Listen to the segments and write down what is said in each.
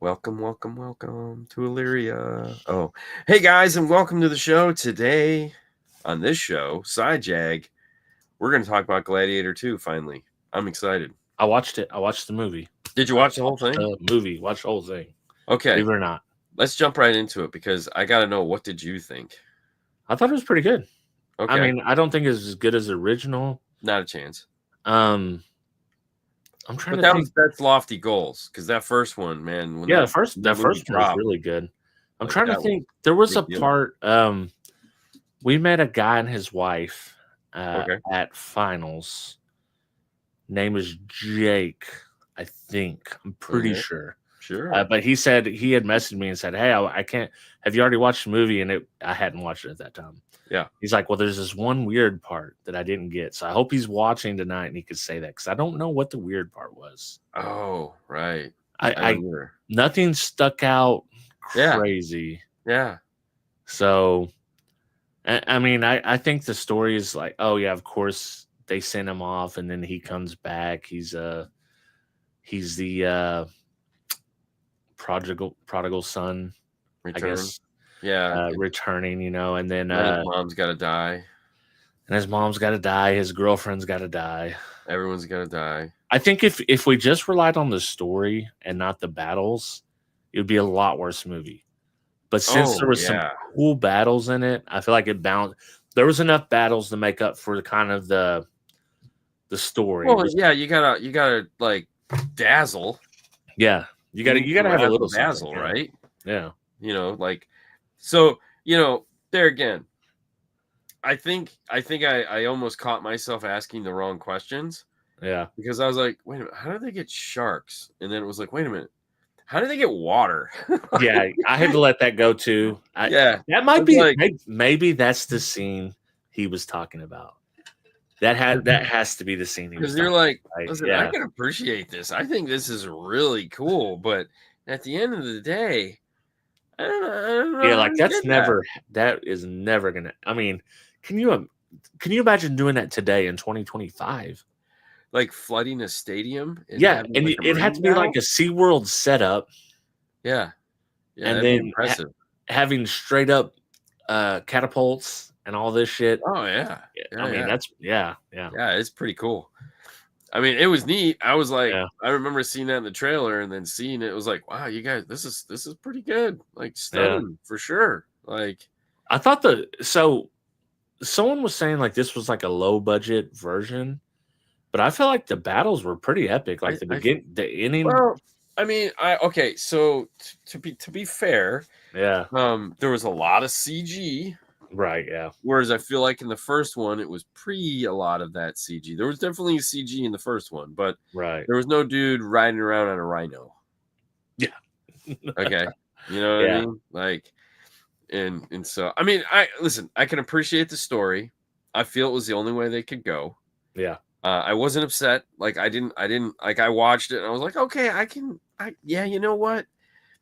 Welcome, welcome, welcome to Illyria. Oh, hey guys, and welcome to the show. Today on this show, Sidejag, we're going to talk about Gladiator 2 finally. I'm excited. I watched it. I watched the movie. Did you watch the whole thing? The movie. Watched the whole thing. Okay. Believe it or not. Let's jump right into it because I got to know, what did you think? I thought it was pretty good. Okay. I mean, I don't think it's as good as the original. Not a chance. I'm trying but to think. That's lofty goals because that first one, man. Yeah, that first one was really good. I'm trying to think. There was a part. We met a guy and his wife at finals. Name is Jake, I think. I'm pretty sure. Sure. But he said he had messaged me and said, "Hey, I can't. Have you already watched the movie?" And I hadn't watched it at that time. Yeah. He's like, "Well, there's this one weird part that I didn't get, so I hope he's watching tonight and he could say that because I don't know what the weird part was." Oh, right. I nothing stuck out crazy. Yeah. So, I mean, I think the story is like, oh yeah, of course they send him off and then he comes back. He's the prodigal son, I guess. Yeah, returning, and then his mom's got to die. And his mom's got to die. His girlfriend's got to die. Everyone's got to die. I think if we just relied on the story and not the battles, it would be a lot worse movie. But since there was some cool battles in it, I feel like it balanced. There was enough battles to make up for kind of the story. Well, yeah, you gotta like dazzle. Yeah, you gotta have a little dazzle, right? Yeah, So, there again, I think I almost caught myself asking the wrong questions. Yeah. Because I was like, wait a minute, how do they get sharks? And then it was like, wait a minute, how do they get water? Yeah, I had to let that go too. That might be maybe that's the scene he was talking about. That has to be the scene. Because you're like, listen, I can appreciate this. I think this is really cool, but at the end of the day, I don't know. Yeah, like that is never gonna. I mean, can you imagine doing that today in 2025? Like flooding a stadium? Yeah, and it had to be like a SeaWorld setup. Yeah, and then having straight up catapults and all this shit. Oh yeah. I mean, that's yeah, it's pretty cool. I mean, it was neat. I was like, I remember seeing that in the trailer and then seeing it was like, wow, you guys, this is pretty good. Like stunning for sure. Like I thought someone was saying like this was like a low budget version, but I feel like the battles were pretty epic. Like the ending. Well, I mean, so to be fair, there was a lot of CG. Right, yeah. Whereas I feel like in the first one, it was a lot of that CG. There was definitely CG in the first one, but there was no dude riding around on a rhino. Yeah. Okay. You know what I mean? Like, and so, I mean, I can appreciate the story. I feel it was the only way they could go. Yeah. I wasn't upset. Like, I didn't, like, I watched it and I was like, okay, you know what?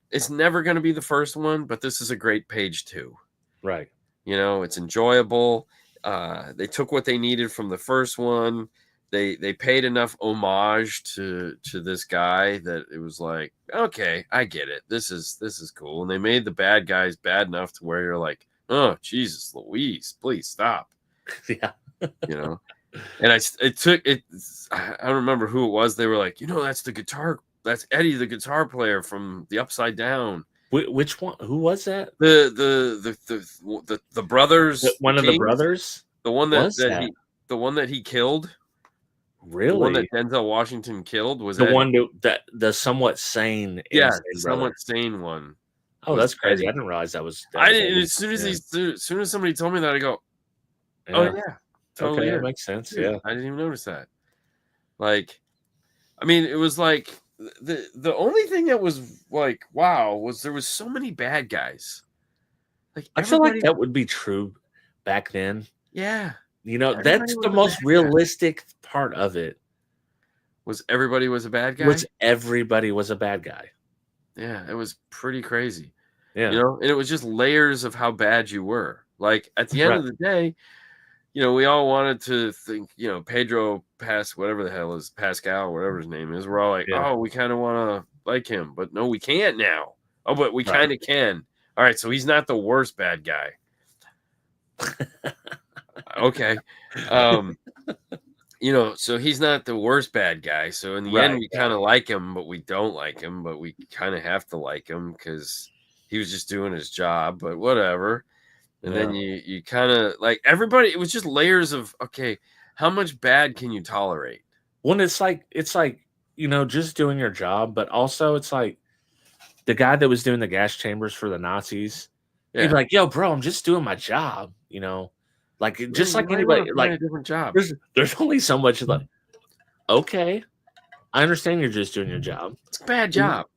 It's never going to be the first one, but this is a great page 2. Right. It's enjoyable. They took what they needed from the first one. They paid enough homage to this guy that it was like, okay, I get it. This is cool. And they made the bad guys bad enough to where you're like, oh Jesus Louise, please stop. Yeah. And I don't remember who it was. They were like, that's Eddie, the guitar player from the Upside Down. Which one? Who was that? The brothers. One of the brothers. The one that he killed. Really? The one that Denzel Washington killed was the Eddie. One that the somewhat sane. Yeah, the somewhat sane one. Oh, that's crazy! Eddie. I didn't realize that was. I didn't. As soon as somebody told me that, I go, oh yeah, totally. Okay, that makes sense. Yeah, I didn't even notice that. Like, I mean, it was like. The only thing that was like wow was there was so many bad guys. Like I feel like that would be true back then. Yeah, that's the most realistic part of it. Was everybody was a bad guy? Everybody was a bad guy. Yeah, it was pretty crazy. Yeah, and it was just layers of how bad you were. Like at the end of the day, we all wanted to think, Pedro whatever the hell is Pascal, whatever his name is. We're all like, oh, we kind of want to like him, but no, we can't now. Oh, but we kind of can. All right, so he's not the worst bad guy. Okay. You know, so he's not the worst bad guy. So in the end, we kind of like him, but we don't like him, but we kind of have to like him because he was just doing his job, but whatever. And then you kind of like everybody, it was just layers of, okay, how much bad can you tolerate? When it's like, you know, just doing your job, but also it's like the guy that was doing the gas chambers for the Nazis. Yeah. He'd be like, yo, bro, I'm just doing my job, you know, like just like anybody, like a different job. There's only so much like, okay, I understand you're just doing your job. It's a bad job.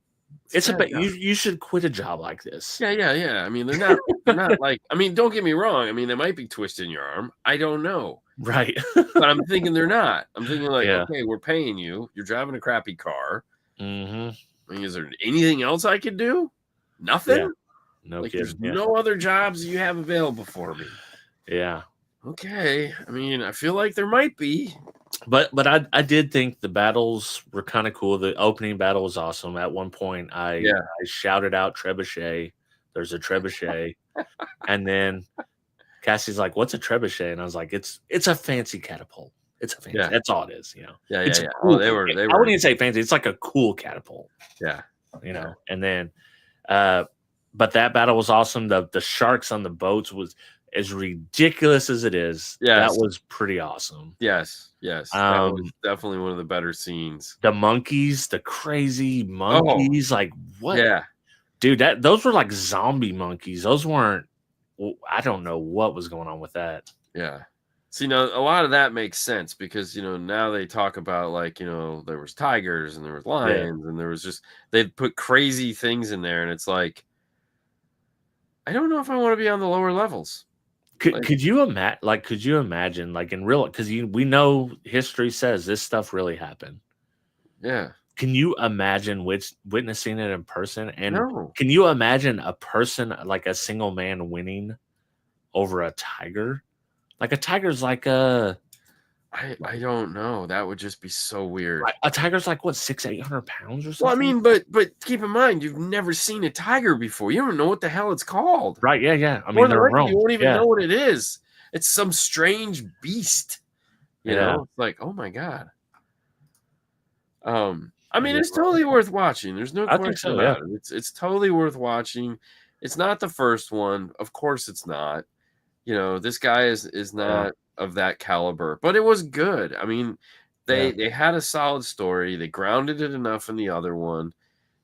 You should quit a job like this. Yeah. I mean, they're not like, I mean, don't get me wrong. I mean, they might be twisting your arm. I don't know. Right. But I'm thinking they're not. I'm thinking like, okay, we're paying you. You're driving a crappy car. Mm-hmm. I mean, is there anything else I could do? Nothing? Yeah. No like, kidding. There's no other jobs you have available for me. Yeah. Okay. I mean, I feel like there might be. But I did think the battles were kind of cool. The opening battle was awesome. At one point, I shouted out trebuchet. There's a trebuchet. And then Cassie's like, what's a trebuchet? And I was like, it's a fancy catapult. It's a fancy. Yeah. That's all it is, you know. Yeah. Cool, oh, they were. I wouldn't even say fancy. It's like a cool catapult. Yeah. You know. And then, but that battle was awesome. The sharks on the boats was as ridiculous as it is. Yes. That was pretty awesome. Yes. That was definitely one of the better scenes. The monkeys, the crazy monkeys, like what? Yeah. Dude, those were like zombie monkeys. Those weren't. I don't know what was going on with that. Yeah. See, now a lot of that makes sense because, you know, now they talk about like, you know, there was tigers and there was lions and there was just, they'd put crazy things in there. And it's like, I don't know if I want to be on the lower levels. Could you imagine? Like, could you imagine? Like in real, because we know history says this stuff really happened. Yeah. Can you imagine witnessing it in person? And can you imagine a person like a single man winning over a tiger? Like a tiger's like a. I don't know. That would just be so weird. A tiger's like what 600-800 pounds or something. Well, I mean, but keep in mind, you've never seen a tiger before. You don't know what the hell it's called. Right? Yeah. I mean, you won't even know what it is. It's some strange beast. You know, it's like, oh my god. I mean, it's totally worth watching. There's no question about it. It's totally worth watching. It's not the first one, of course. It's not. You know, this guy is not of that caliber, but it was good. I mean, they had a solid story. They grounded it enough in the other one.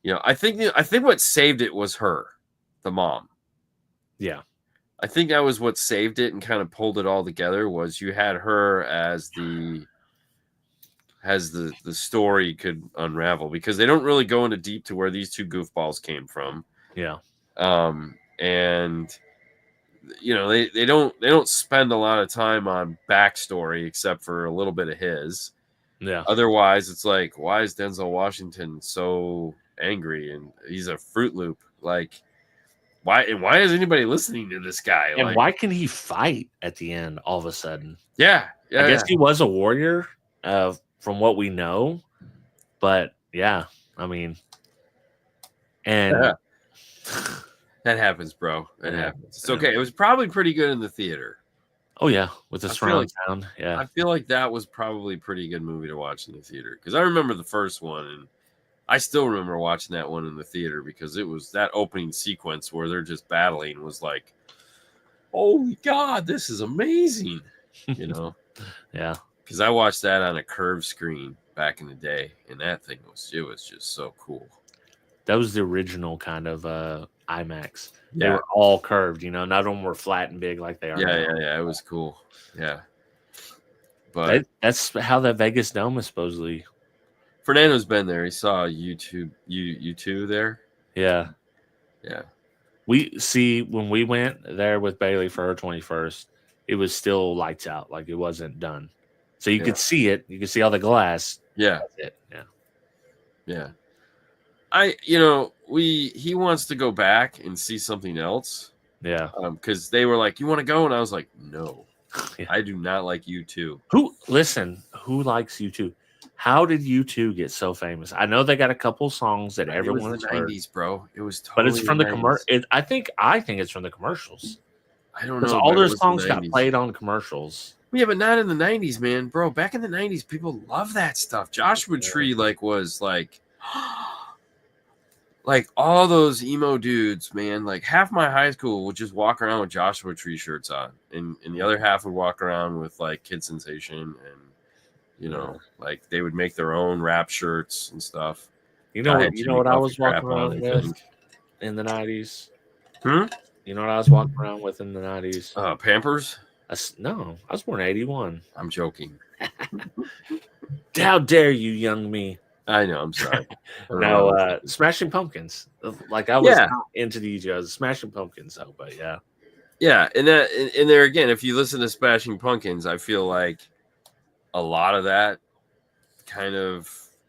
You know, I think what saved it was her, the mom. Yeah, I think that was what saved it and kind of pulled it all together. Was you had her as the story could unravel because they don't really go into deep to where these two goofballs came from. Yeah, and you know, they don't spend a lot of time on backstory except for a little bit of his. Yeah. Otherwise, it's like, why is Denzel Washington so angry and he's a Fruit Loop? Like, why is anybody listening to this guy? And like, why can he fight at the end all of a sudden? Yeah. I guess he was a warrior, from what we know. But yeah, I mean, and. That happens, bro. That happens. It's okay. It was probably pretty good in the theater. Oh, yeah. With the surround sound. Yeah. I feel like that was probably a pretty good movie to watch in the theater. Because I remember the first one, and I still remember watching that one in the theater because it was that opening sequence where they're just battling was like, holy God, this is amazing. You know? Yeah. Because I watched that on a curved screen back in the day, and that thing was just so cool. That was the original kind of IMAX. They were all curved, you know. None of them were flat and big like they are now. Yeah. It was cool. Yeah. But that's how that Vegas Dome is supposedly. Fernando's been there. He saw U2 there. Yeah. Yeah. We see when we went there with Bailey for her 21st, it was still lights out. Like it wasn't done. So you could see it. You could see all the glass. Yeah. That's it. Yeah. Yeah. He wants to go back and see something else. Yeah. Because they were like, you want to go? And I was like, no, I do not like U2. Who likes U2? How did U2 get so famous? I know they got a couple songs that everyone has heard. It was the 90s, bro. It was but it's from the commercial. I think it's from the commercials. I don't know. Because all their songs got played on commercials. Yeah, but not in the 90s, man. Bro, back in the 90s, people love that stuff. Joshua Tree was like all those emo dudes, man. Like half my high school would just walk around with Joshua Tree shirts on, and the other half would walk around with like Kid Sensation, and like they would make their own rap shirts and stuff. You know what I was walking around with in the 90s? You know what I was walking around with in the 90s? Pampers? No, I was born in 81. I'm joking. How dare you, young me? I know. I'm sorry. No, Smashing Pumpkins. Like I was not into the U2. I was Smashing Pumpkins, though. But yeah, and there again, if you listen to Smashing Pumpkins, I feel like a lot of that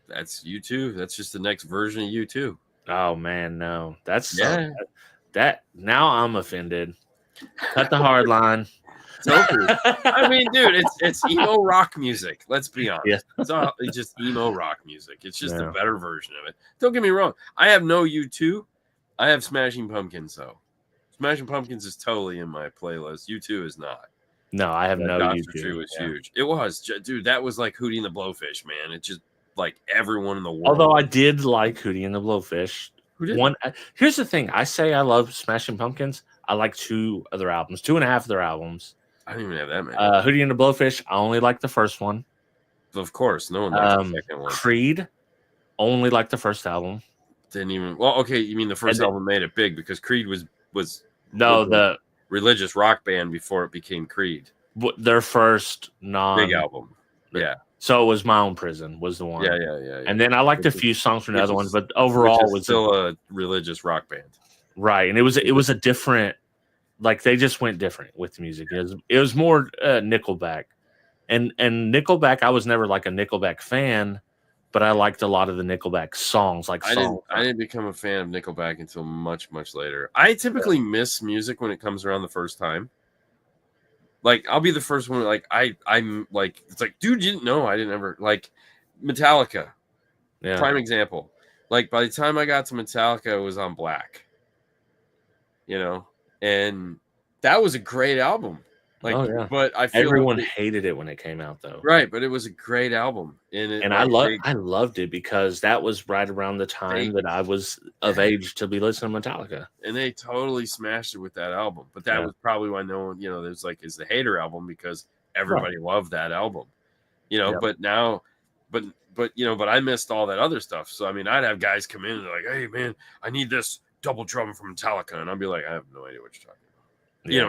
that's U2. That's just the next version of U2. Oh man, no, that's that. Now I'm offended. Cut the hard line. I mean, dude, it's emo rock music. Let's be honest. Yeah. It's just emo rock music. It's just a better version of it. Don't get me wrong. I have no U2. I have Smashing Pumpkins, though. Smashing Pumpkins is totally in my playlist. U2 is not. No, I have no U2. Tree was huge. It was, dude. That was like Hootie and the Blowfish, man. It just like everyone in the world. Although I did like Hootie and the Blowfish. Here's the thing. I say I love Smashing Pumpkins. I like 2 of their albums, 2.5 of their albums. I don't even have that many. Hootie and the Blowfish, I only like the first one. Of course, no one likes the second one. Creed, only like the first album. Didn't even. Well, okay, you mean the first album made it big because Creed was the religious rock band before it became Creed. Their first big album. Yeah. So it was My Own Prison was the one. Yeah. And then I liked a few songs from the other ones, but overall it was still a religious rock band. Right, and it was a different. Like they just went different with the music. It was more Nickelback, and Nickelback. I was never like a Nickelback fan, but I liked a lot of the Nickelback songs. I didn't become a fan of Nickelback until much later. I typically miss music when it comes around the first time. Like I'll be the first one. Like I'm like it's like, dude, you didn't know I didn't ever like Metallica. Yeah. Prime example. Like by the time I got to Metallica, it was on Black. And that was a great album. But I feel everyone hated it when it came out, though. Right, but it was a great album, and I loved it because that was right around the time that I was of age to be listening to Metallica, and they totally smashed it with that album. But that was probably why no one, there's like is the hater album because everybody loved that album, But now, but I missed all that other stuff. So I mean, I'd have guys come in and they're like, "Hey, man, I need this double drum from Metallica," and I'd be like, "I have no idea what you're talking about."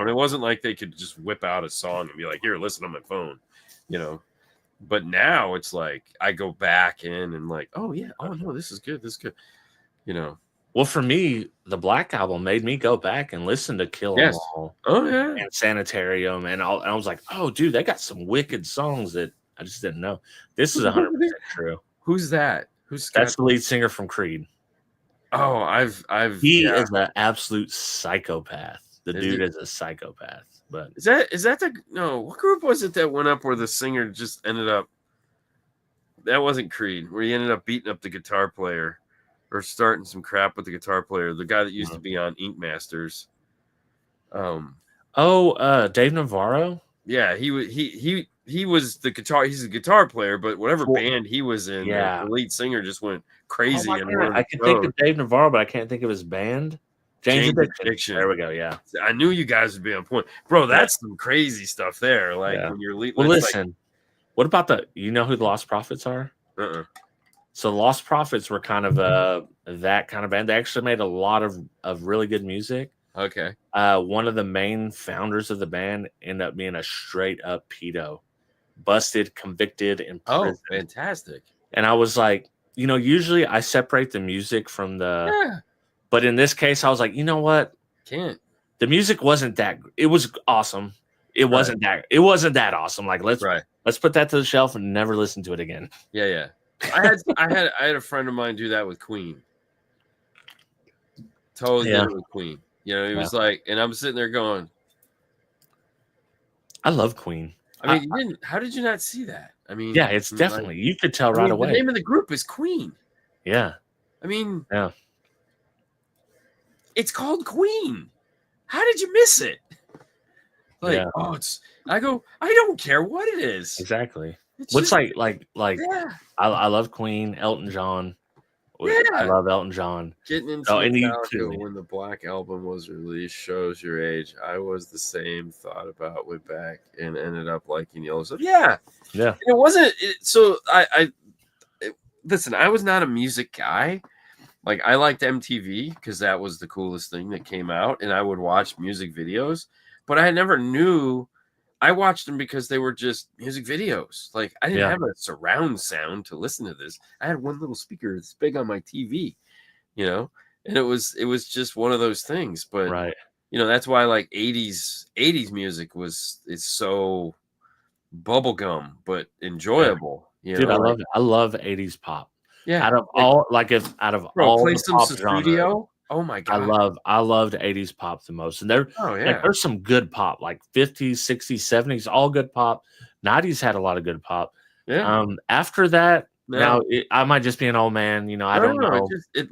And it wasn't like they could just whip out a song and be like, "Here, listen on my phone," But now it's like I go back in and like, "Oh yeah, oh no, this is good, Well, for me, the Black Album made me go back and listen to Kill 'Em All, and Sanitarium, and I was like, "Oh, dude, they got some wicked songs that I just didn't know." This is 100% true. Who's that? That's the lead singer from Creed. Oh, he is an absolute psychopath. The dude is a psychopath. But is that what group was it that went up where the singer just ended up? That wasn't Creed, where he ended up beating up the guitar player or starting some crap with the guitar player. The guy that used to be on Ink Masters. Dave Navarro. Yeah, he was the guitar. He's a guitar player, but whatever band he was in, the lead singer just went crazy. I can think of Dave Navarro, but I can't think of his band. Jane's Addiction. There we go. Yeah, I knew you guys would be on point, bro. That's some crazy stuff there. Like when you're lead. Well, listen. What about who the Lost Prophets are? So Lost Prophets were kind of that kind of band. They actually made a lot of really good music. Okay. One of the main founders of the band ended up being a straight up pedo, busted, convicted, in prison. Oh, fantastic! And I was like, usually I separate the music from the. But in this case, I was like, you know what? Can't. The music wasn't that. It was awesome. It wasn't that. It wasn't that awesome. Like let's put that to the shelf and never listen to it again. Yeah. I had a friend of mine do that with Queen. Totally did it with Queen. He was like, and I'm sitting there going, I love Queen. I mean, you didn't. How did you not see that? I mean, yeah, it's definitely you could tell right away. The name of the group is Queen. Yeah. I mean, yeah, it's called Queen. How did you miss it? Like, oh, it's. I go. I don't care what it is. Exactly. It's what's just, like? Yeah. I love Queen, Elton John. Yeah. I love Elton John. Getting into Metallica when the Black Album was released shows your age. I was the same. Thought about, went back and ended up liking Yellow Stuff. Yeah. And it wasn't. So listen. I was not a music guy. Like, I liked MTV because that was the coolest thing that came out, and I would watch music videos. But I never knew. I watched them because they were just music videos. Like, I didn't have a surround sound to listen to this. I had one little speaker that's big on my TV, and it was just one of those things. But that's why like 80s music is so bubblegum but enjoyable. Dude, I love 80s pop. Yeah. Out of all play the some pop studio. Genre, oh my god. I loved 80s pop the most. And there's some good pop, like 50s, 60s, 70s, all good pop. 90s had a lot of good pop. Yeah. After that, now I might just be an old man, I don't know. It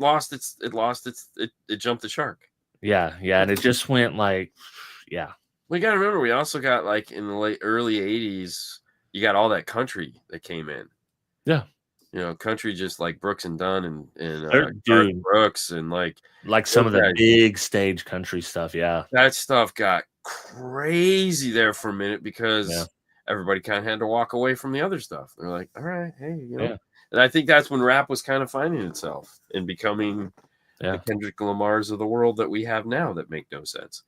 jumped the shark. Yeah, and it just went like We got to remember, we also got like in the early 80s, you got all that country that came in. Yeah. Country just like Brooks and Dunn and Garth Brooks and like some of the big stage country stuff. Yeah, that stuff got crazy there for a minute because everybody kind of had to walk away from the other stuff. They're like, all right, hey, And I think that's when rap was kind of finding itself and becoming the Kendrick Lamars of the world that we have now that make no sense.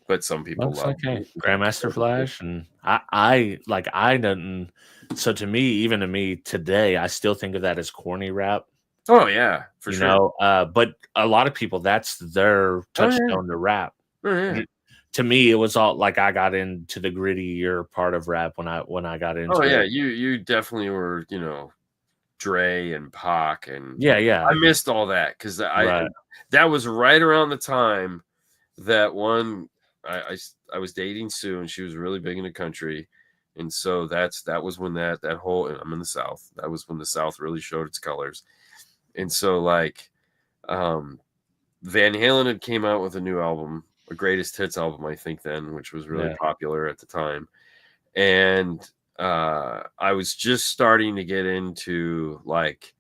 But some people love Grandmaster Flash, and I didn't. So even to me today, I still think of that as corny rap. Oh yeah, for sure. But a lot of people, that's their touchstone to rap. To me, it was all like I got into the grittier part of rap when I got into. Oh yeah, you definitely were, Dre and Pac and I missed all that because that was right around the time that one. I was dating Sue and she was really big in the country, and so that was when that whole, and I'm in the South, that was when the South really showed its colors. And so like Van Halen had came out with a new album, a greatest hits album, I think then, which was really popular at the time. And I was just starting to get into like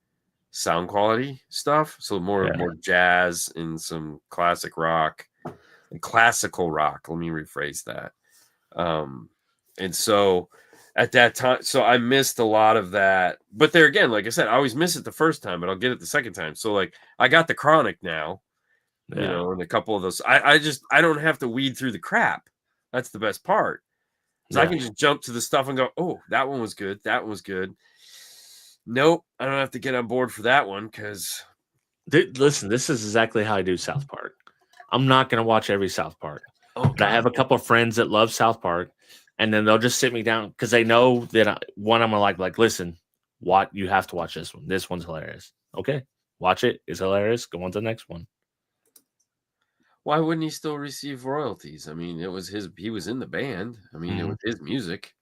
sound quality stuff, so more jazz and some classic rock. Classical rock, let me rephrase that. And so at that time, so I missed a lot of that. But there again, like I said, I always miss it the first time, but I'll get it the second time. So like I got the Chronic now, and a couple of those. I don't have to weed through the crap. That's the best part. So I can just jump to the stuff and go, oh, that one was good. That one was good. Nope, I don't have to get on board for that one because. Listen, this is exactly how I do South Park. I'm not going to watch every South Park. But I have a couple of friends that love South Park, and then they'll just sit me down because they know that I'm going to like, listen, you have to watch this one. This one's hilarious. Okay, watch it. It's hilarious. Go on to the next one. Why wouldn't he still receive royalties? I mean, he was in the band. I mean, it was his music,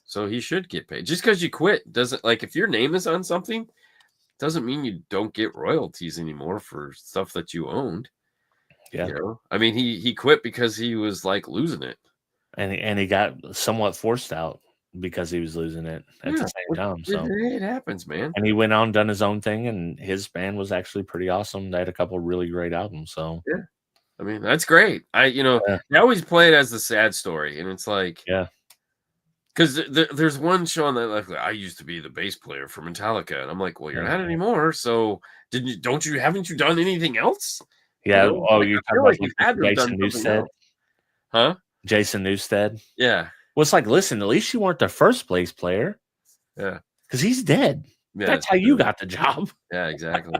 so he should get paid. Just because you quit doesn't, like, if your name is on something, doesn't mean you don't get royalties anymore for stuff that you owned. Yeah. I mean, he quit because he was like losing it. And he got somewhat forced out because he was losing it at the same time. So it happens, man. And he went on, done his own thing, and his band was actually pretty awesome. They had a couple really great albums. So I mean, that's great. I always play it as the sad story, and it's like because there's one show on that, like, I used to be the bass player for Metallica, and I'm like, well, you're not anymore. So haven't you done anything else? Yeah. You're talking about Jason Newsted? Huh? Jason Newsted? Yeah. Well, it's like, listen, at least you weren't the first place player. Yeah. Because he's dead. Yeah, that's how you got the job. Yeah, exactly.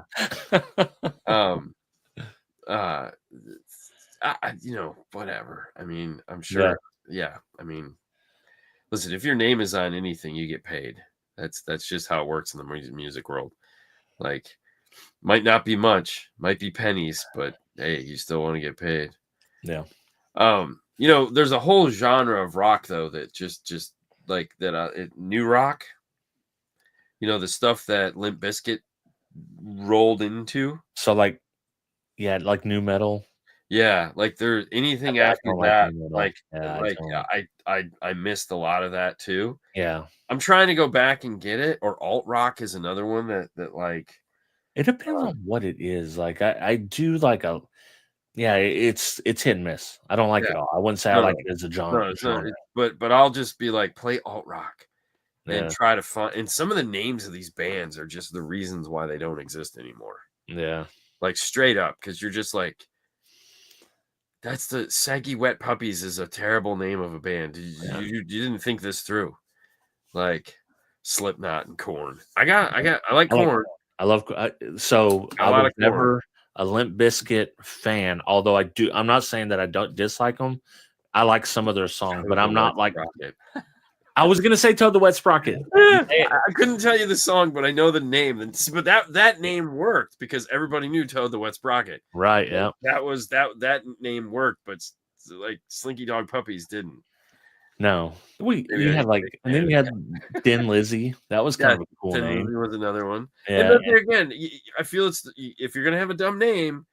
Whatever. I mean, I'm sure. Yeah. I mean, listen, if your name is on anything, you get paid. That's just how it works in the music world. Like, might not be much, might be pennies, but hey, you still want to get paid. Yeah. You know, there's a whole genre of rock though that just like that new rock. You know, the stuff that Limp Bizkit rolled into. So like, yeah, like new metal. Yeah, like there's anything I after don't like that, new metal. Yeah, I don't. I missed a lot of that too. Yeah. I'm trying to go back and get it. Or alt rock is another one that like It depends on what it is. Like I do like a yeah, it's hit and miss. I don't like yeah. it all. I wouldn't say I No, like no, it as a no, it's not. genre. But I'll just be like play alt rock and Yeah. try to find. And some of the names of these bands are just the reasons why they don't exist anymore. Yeah. Like straight up, because you're just like, that's the Saggy Wet Puppies is a terrible name of a band. You didn't think this through. Like Slipknot and Korn. I like Korn. I love so I was never a Limp Bizkit fan, although I'm not saying that I don't dislike them. I like some of their songs, but I'm not like I was gonna say Toad the Wet Sprocket. I couldn't tell you the song, but I know the name. But that name worked because everybody knew Toad the Wet Sprocket. Right, yeah. That name worked, but like Slinky Dog Puppies didn't. No, you had like, and then you had Thin Lizzy. That was kind of a cool name. Lizzy was another one. Yeah. And there again, I feel it's if you're gonna have a dumb name,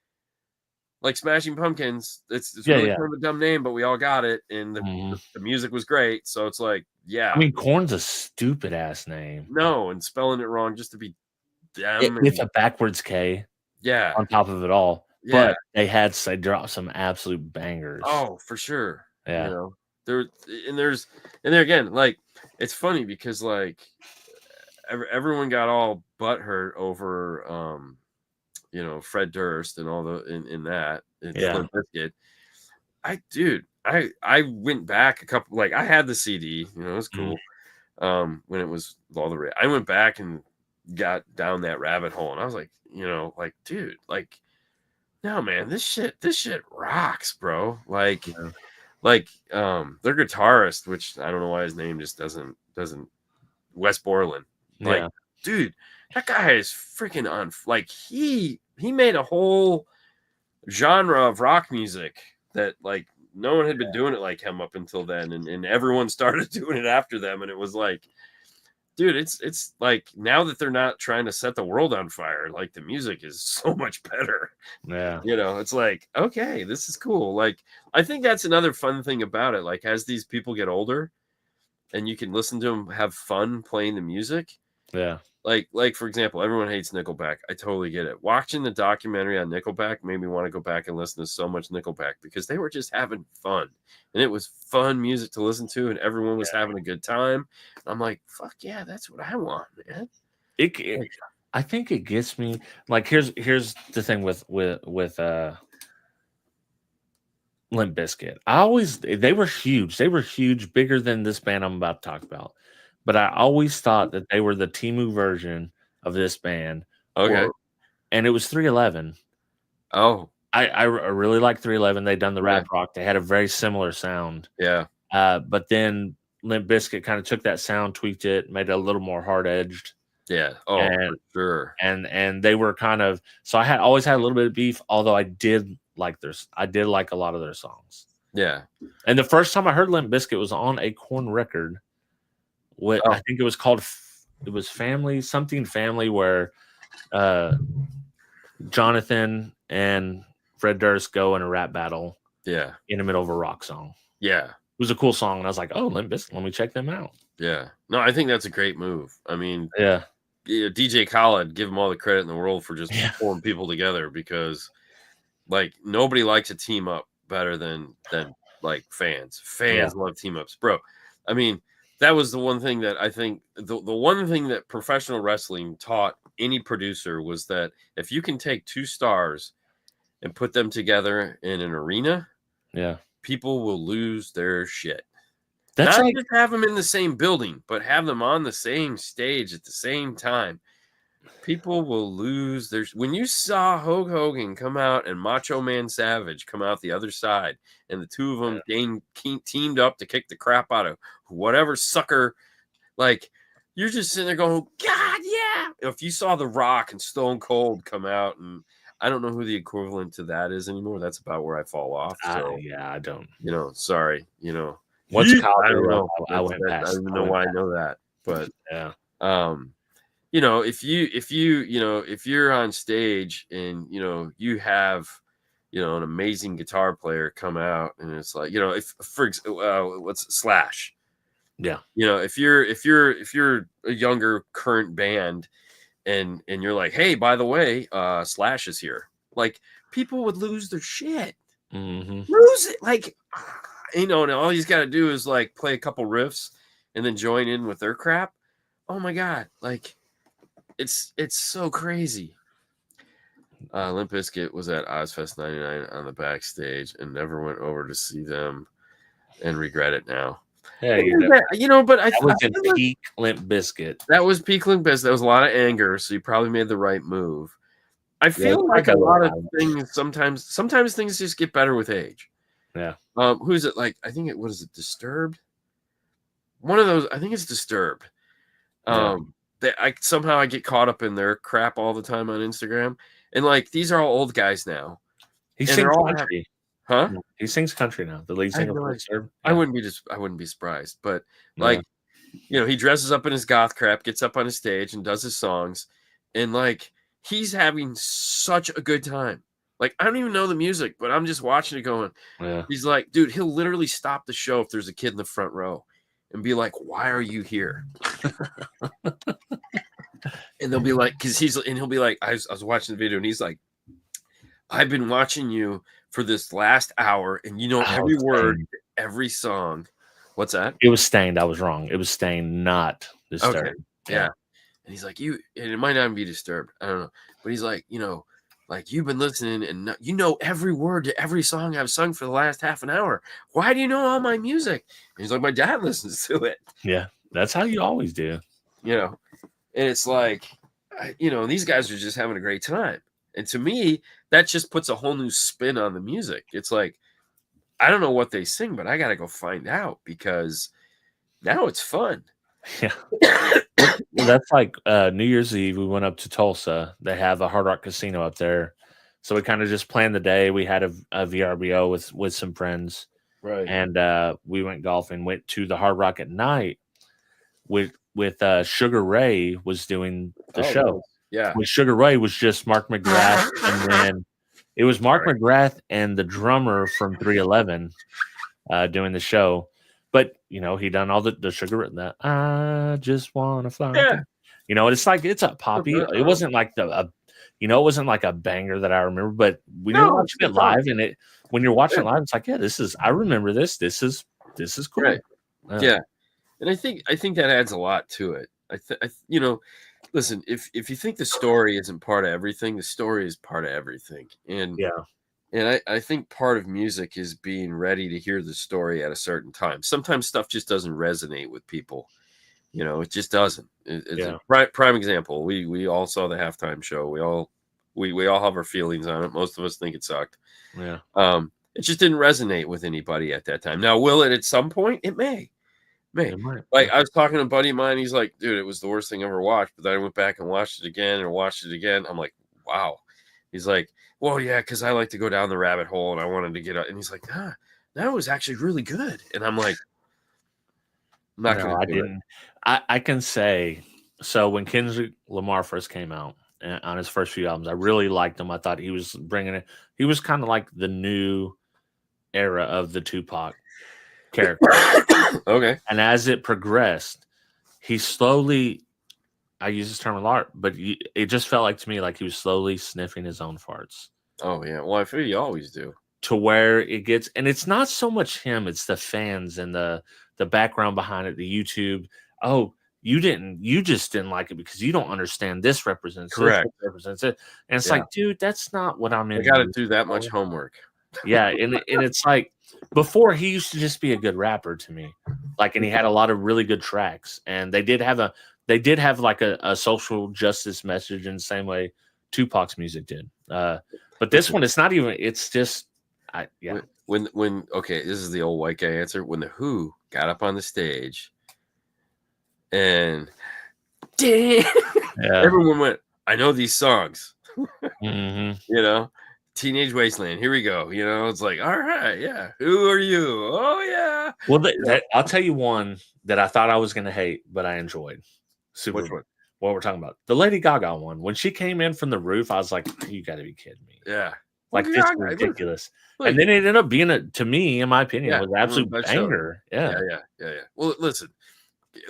like Smashing Pumpkins, it's really kind of a dumb name, but we all got it, and the music was great. So it's like, yeah. I mean, Korn's a stupid ass name. No, and spelling it wrong just to be dumb. With a backwards K. Yeah. On top of it all. Yeah. But they dropped some absolute bangers. Oh, for sure. Yeah. You know, there again, like it's funny because like everyone got all butthurt over you know, Fred Durst and all the in that Limp Bizkit. I went back a couple, like I had the CD, you know, it was cool. When it was all the I went back and got down that rabbit hole and I was like, you know, like dude, like no man, this shit rocks, bro. Like their guitarist, which I don't know why his name just doesn't Wes Borland. Like, dude, that guy is freaking on. Like he made a whole genre of rock music that like no one had been doing it like him up until then, and everyone started doing it after them, and it was like, dude, it's like now that they're not trying to set the world on fire, like the music is so much better. Yeah. You know, it's like, okay, this is cool. Like, I think that's another fun thing about it. Like, as these people get older and you can listen to them have fun playing the music. Yeah. Like for example, everyone hates Nickelback. I totally get it. Watching the documentary on Nickelback made me want to go back and listen to so much Nickelback because they were just having fun. And it was fun music to listen to, and everyone was having a good time. I'm like, fuck yeah, that's what I want, man. I think it gets me like here's the thing with Limp Bizkit. They were huge. They were huge, bigger than this band I'm about to talk about. But I always thought that they were the Temu version of this band. Okay. And it was 311. Oh. I really like 311. They'd done the rap rock. They had a very similar sound. Yeah. But then Limp Bizkit kind of took that sound, tweaked it, made it a little more hard-edged. Yeah. Oh, for sure. And they were kind of, so I always had a little bit of beef, although I did like a lot of their songs. Yeah. And the first time I heard Limp Bizkit was on a Korn record. I think it was called, it was something Family, where Jonathan and Fred Durst go in a rap battle. Yeah. In the middle of a rock song. Yeah. It was a cool song. And I was like, oh, Limp Bizkit, let me check them out. Yeah. No, I think that's a great move. I mean, yeah, DJ Khaled, give him all the credit in the world for just pulling people together, because like nobody likes a team up better than like fans. Fans love team ups, bro. I mean, that was the one thing that I think the one thing that professional wrestling taught any producer was that if you can take two stars and put them together in an arena, people will lose their shit. That's not just have them in the same building, but have them on the same stage at the same time. People will lose their. When you saw Hulk Hogan come out and Macho Man Savage come out the other side, and the two of them teamed up to kick the crap out of whatever sucker, like you're just sitting there going, God, yeah. If you saw The Rock and Stone Cold come out, and I don't know who the equivalent to that is anymore. That's about where I fall off. So yeah, I don't. Sorry. What's Kyle? I don't know. I went past. I don't even know why I know that, but yeah. If you're on stage and you have an amazing guitar player come out, and it's like if for what's Slash. Yeah. If you're a younger current band and you're like, hey, by the way, Slash is here, like people would lose their shit. Lose it, like and all he's got to do is like play a couple riffs and then join in with their crap. Oh my god, like it's so crazy. Limp Bizkit was at Ozfest 99 on the backstage and never went over to see them and regret it now. Yeah, but I was in peak Limp Bizkit. That was peak Limp Bizkit. There was a lot of anger, so you probably made the right move. I feel like a lot of things sometimes things just get better with age. Yeah. Who's it? Like I think what is it? Disturbed. One of those. I think it's Disturbed. Somehow I get caught up in their crap all the time on Instagram, and like these are all old guys now. He sings country. Huh? He sings country now. The lead singer of Disturbed. I wouldn't be surprised, but like he dresses up in his goth crap, gets up on his stage and does his songs, and like he's having such a good time. Like I don't even know the music, but I'm just watching it going. Yeah. He's like, dude, he'll literally stop the show if there's a kid in the front row and be like, why are you here? And they'll be like, he'll be like, I was watching the video and he's like, I've been watching you for this last hour and every word, every song. What's that? It was Stained. I was wrong. It was Stained, not Disturbed. Okay. Yeah. And he's like, and it might not be Disturbed. I don't know. But he's like, like you've been listening and every word to every song I've sung for the last half an hour. Why do you know all my music? And he's like, my dad listens to it. Yeah. That's how you always do. And it's like, these guys are just having a great time. And to me, that just puts a whole new spin on the music. It's like, I don't know what they sing, but I got to go find out because now it's fun. Yeah. Well, that's like New Year's Eve. We went up to Tulsa. They have a Hard Rock Casino up there. So we kind of just planned the day. We had a VRBO with some friends. Right. And we went golfing, went to the Hard Rock at night with Sugar Ray was doing the show. Nice. Yeah. With Sugar Ray was just Mark McGrath, and then it was Mark McGrath and the drummer from 311 doing the show. But he done all the Sugar that I just want to fly. Yeah. It's like it's a poppy. It wasn't like it wasn't like a banger that I remember. But when you're watching it live, and when you're watching it live, it's like I remember this. This is cool. Right. Yeah. And I think that adds a lot to it. Listen, if you think the story isn't part of everything, the story is part of everything. And and I think part of music is being ready to hear the story at a certain time. Sometimes stuff just doesn't resonate with people. It just doesn't. It's a prime example. We all saw the halftime show. We all have our feelings on it. Most of us think it sucked. Yeah. It just didn't resonate with anybody at that time. Now, will it at some point? It may. Like I was talking to a buddy of mine, he's like, dude, it was the worst thing I ever watched. But then I went back and watched it again and watched it again. I'm like, wow. He's like, well, yeah, because I like to go down the rabbit hole and I wanted to get up. And he's like, that was actually really good. And I'm like, I didn't. I can say, so when Kendrick Lamar first came out on his first few albums, I really liked him. I thought he was bringing it. He was kind of like the new era of the Tupac character. Okay. And as it progressed, he slowly, I use this term a lot, but it just felt like to me like he was slowly sniffing his own farts. Oh, yeah. Well, I feel you always do. To where it gets, and it's not so much him, it's the fans and the background behind it, the YouTube. Oh, you just didn't like it because you don't understand this represents correct. This represents it. And it's like, dude, that's not what I'm in. I got to do that much homework. Yeah. And it's like, before he used to just be a good rapper to me, like, and he had a lot of really good tracks, and they did have like a social justice message in the same way Tupac's music did. But this one, it's not even. It's just, When okay, this is the old white guy answer. When the Who got up on the stage, and everyone went, "I know these songs." Mm-hmm. You know, Teenage Wasteland. Here we go. You know, it's like, all right, yeah. Who are you? Oh yeah. Well, I'll tell you one that I thought I was going to hate, but I enjoyed. Which one? What we're talking about, the Lady Gaga one. When she came in from the roof, I was like, "You got to be kidding me!" Yeah, like this is ridiculous. And then it ended up being to me, in my opinion, was an absolute banger. Yeah. Well, listen,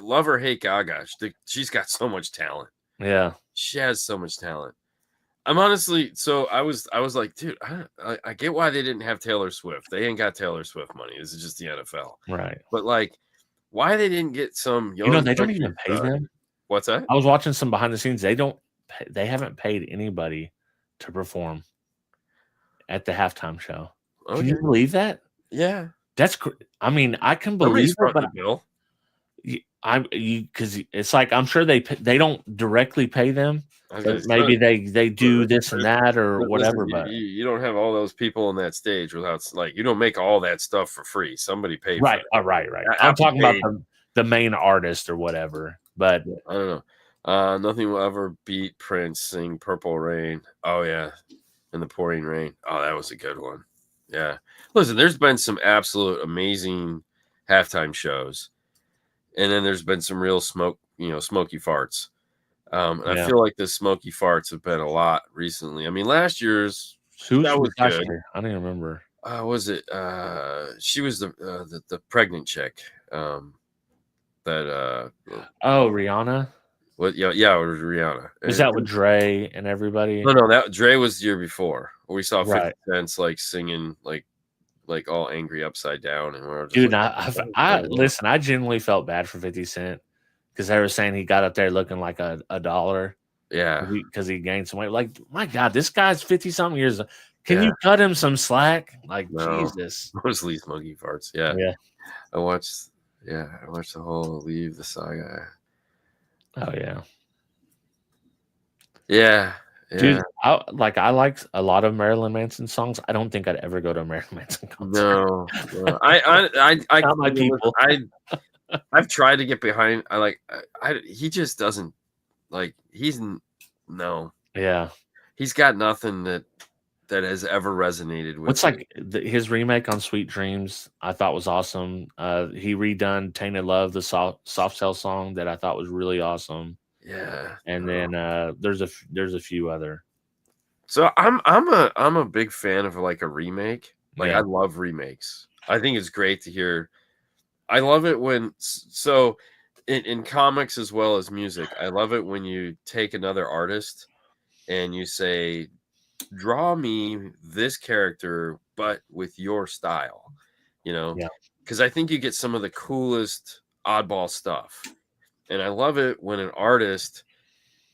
love or hate Gaga, she's got so much talent. Yeah, she has so much talent. I'm honestly, so I was like, dude, I get why they didn't have Taylor Swift. They ain't got Taylor Swift money. This is just the NFL, right? But like, why they didn't get some young? They don't even pay them. What's that? I was watching some behind the scenes. They haven't paid anybody to perform at the halftime show. Okay. Can you believe that? Yeah, that's. I mean, I can believe it, but bill. Because it's like I'm sure they don't directly pay them. Maybe they do this and that or whatever. But you don't have all those people on that stage without, like, you don't make all that stuff for free. Somebody paid for it. Right. I'm talking about the main artist or whatever. But I don't know. Nothing will ever beat Prince sing Purple Rain. Oh yeah, in the pouring rain. Oh, that was a good one. Yeah. Listen, there's been some absolute amazing halftime shows. And then there's been some real smoky farts. And I feel like the smoky farts have been a lot recently. I mean, last year's that was good. I don't even remember. Was it? She was the pregnant chick. Rihanna. What? Yeah, it was Rihanna. Was that with Dre and everybody? No, that Dre was the year before. We saw 50 Cent like singing like all angry upside down, and we're just dude. Listen, I genuinely felt bad for 50 Cent because they were saying he got up there looking like a dollar. Yeah, because he gained some weight. Like, my God, this guy's 50 something years. Can you cut him some slack? Like, Jesus. Mostly smoky farts. Yeah. I watched the whole Leave the Saga. Oh yeah. Yeah. Dude, I like a lot of Marilyn Manson songs. I don't think I'd ever go to a Marilyn Manson concert. No. I not my people. I've tried to get behind. He just doesn't like. Yeah. He's got nothing that has ever resonated with. What's like his remake on Sweet Dreams? I thought was awesome. He redone Tainted Love, the soft cell song that I thought was really awesome. Yeah, and then there's a few other. So I'm a big fan of like a remake. Like I love remakes. I think it's great to hear. I love it when in comics as well as music. I love it when you take another artist and you say, draw me this character but with your style. Because I think you get some of the coolest oddball stuff. And I love it when an artist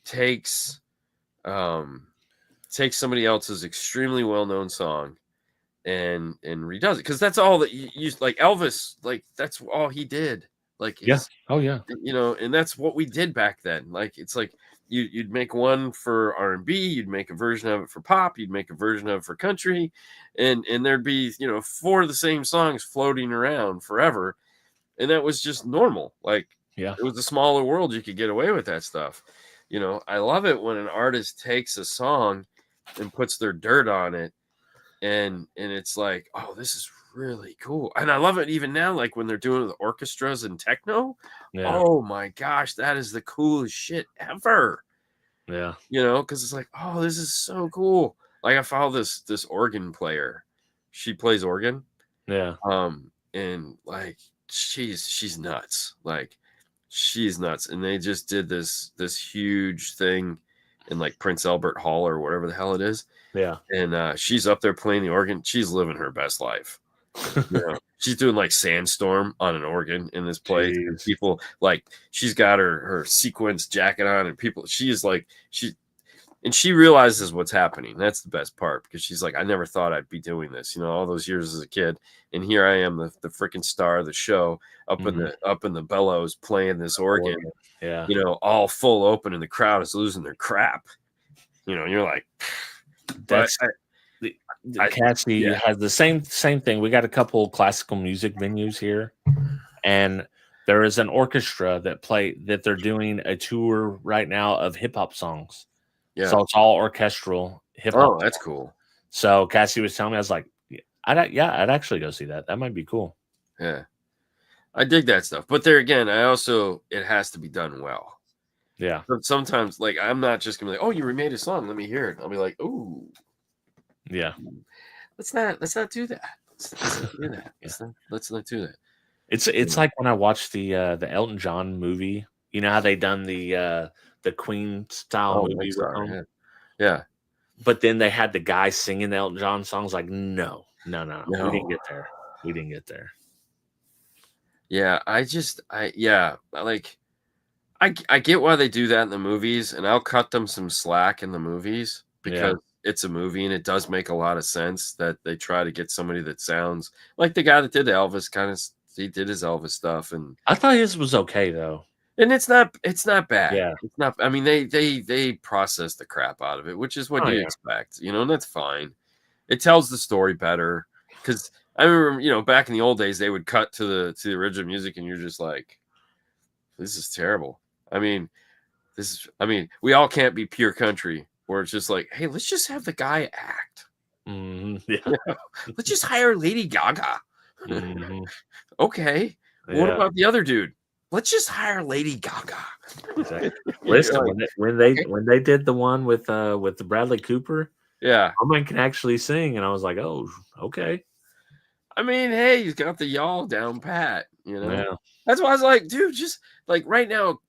takes somebody else's extremely well-known song and redoes it, because that's all that you use. Like Elvis, like that's all he did. Like and that's what we did back then. Like it's like you'd make one for R&B, you'd make a version of it for pop, you'd make a version of it for country, and there'd be 4 of the same songs floating around forever, and that was just normal. Like it was a smaller world. You could get away with that stuff. I love it when an artist takes a song and puts their dirt on it, and it's like, oh, this is really cool. And I love it even now, like when they're doing the orchestras and techno. Oh my gosh, that is the coolest shit ever. Because it's like, oh, this is so cool. Like I follow this organ player. She plays organ. And like she's nuts. Like she's nuts. And they just did this huge thing in like Prince Albert Hall or whatever the hell it is. And she's up there playing the organ. She's living her best life. She's doing like Sandstorm on an organ in this place. People, like, she's got her sequins jacket on, and people, she realizes what's happening. That's the best part, because she's like, I never thought I'd be doing this, all those years as a kid, and here I am, the freaking star of the show, up in the bellows playing this organ, all full open, and the crowd is losing their crap. You're like, that's Cassie has the same thing. We got a couple classical music venues here, and there is an orchestra that they're doing a tour right now of hip hop songs. Yeah. So it's all orchestral hip hop. Oh, that's cool. So Cassie was telling me, I was like, I'd actually go see that. That might be cool. Yeah. I dig that stuff. But there again, it has to be done well. Yeah. But sometimes, like, I'm not just gonna be like, oh, you remade a song, let me hear it. I'll be like, oh, yeah. Let's not do that. Let's not do that. Let's not do that. It's like when I watched the Elton John movie. You know how they done the Queen style movie with them? Yeah. But then they had the guy singing the Elton John songs. Like, no. We didn't get there. We didn't get there. Yeah, I get why they do that in the movies, and I'll cut them some slack in the movies because it's a movie and it does make a lot of sense that they try to get somebody that sounds like the guy that did Elvis. He did his Elvis stuff, and I thought his was okay though. And it's not bad. Yeah. It's not. I mean, they process the crap out of it, which is what you expect, and that's fine. It tells the story better because I remember, back in the old days, they would cut to the original music, and you're just like, this is terrible. I mean, we all can't be pure country where it's just like, hey, let's just have the guy act. Yeah. Let's just hire Lady Gaga. Okay. Yeah. What about the other dude? Let's just hire Lady Gaga. Exactly. Listen, when they did the one with the Bradley Cooper, my man can actually sing, and I was like, oh, okay. I mean, hey, he's got the y'all down pat. Yeah. That's why I was like, dude, just like right now,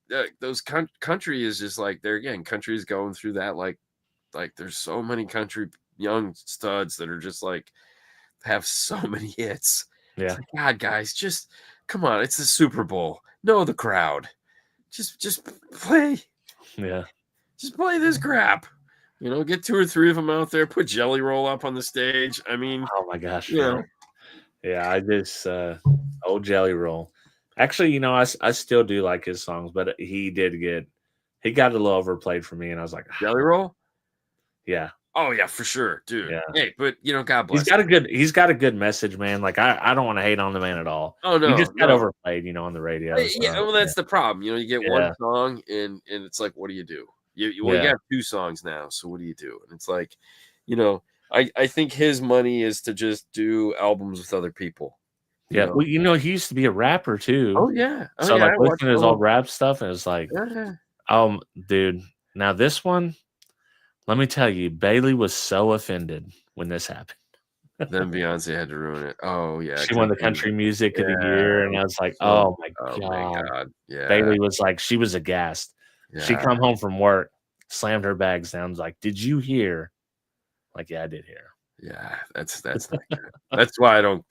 those country is just like country is going through that like there's so many country young studs that are just like have so many hits. Yeah, like, God, guys, just come on, it's the Super Bowl. Know the crowd. Just play. Yeah. Just play this crap. Get 2 or 3 of them out there. Put Jelly Roll up on the stage. I mean, oh my gosh. Yeah, I just old Jelly Roll. Actually, I still do like his songs, but he got a little overplayed for me, and I was like, Jelly Roll? Yeah. Oh yeah, for sure, dude. Yeah. Hey, but God bless. He's got a good message, man. Like I don't want to hate on the man at all. Oh no, he just got overplayed, on the radio. Yeah, well, that's the problem. You get one song, and it's like, what do you do? You got 2 songs now, so what do you do? And it's like, I think his money is to just do albums with other people. Yeah, well, he used to be a rapper too. Oh yeah. So like listening to his old rap stuff, and it's like, dude. Now this one, let me tell you, Bailey was so offended when this happened. Then Beyonce had to ruin it. Oh yeah, she won the country music of the year, and I was like, oh my god. Yeah, Bailey was like, she was aghast. Yeah. She come home from work, slammed her bags down, was like, did you hear? Like, yeah, I did hear. Yeah, that's not good. That's why I don't.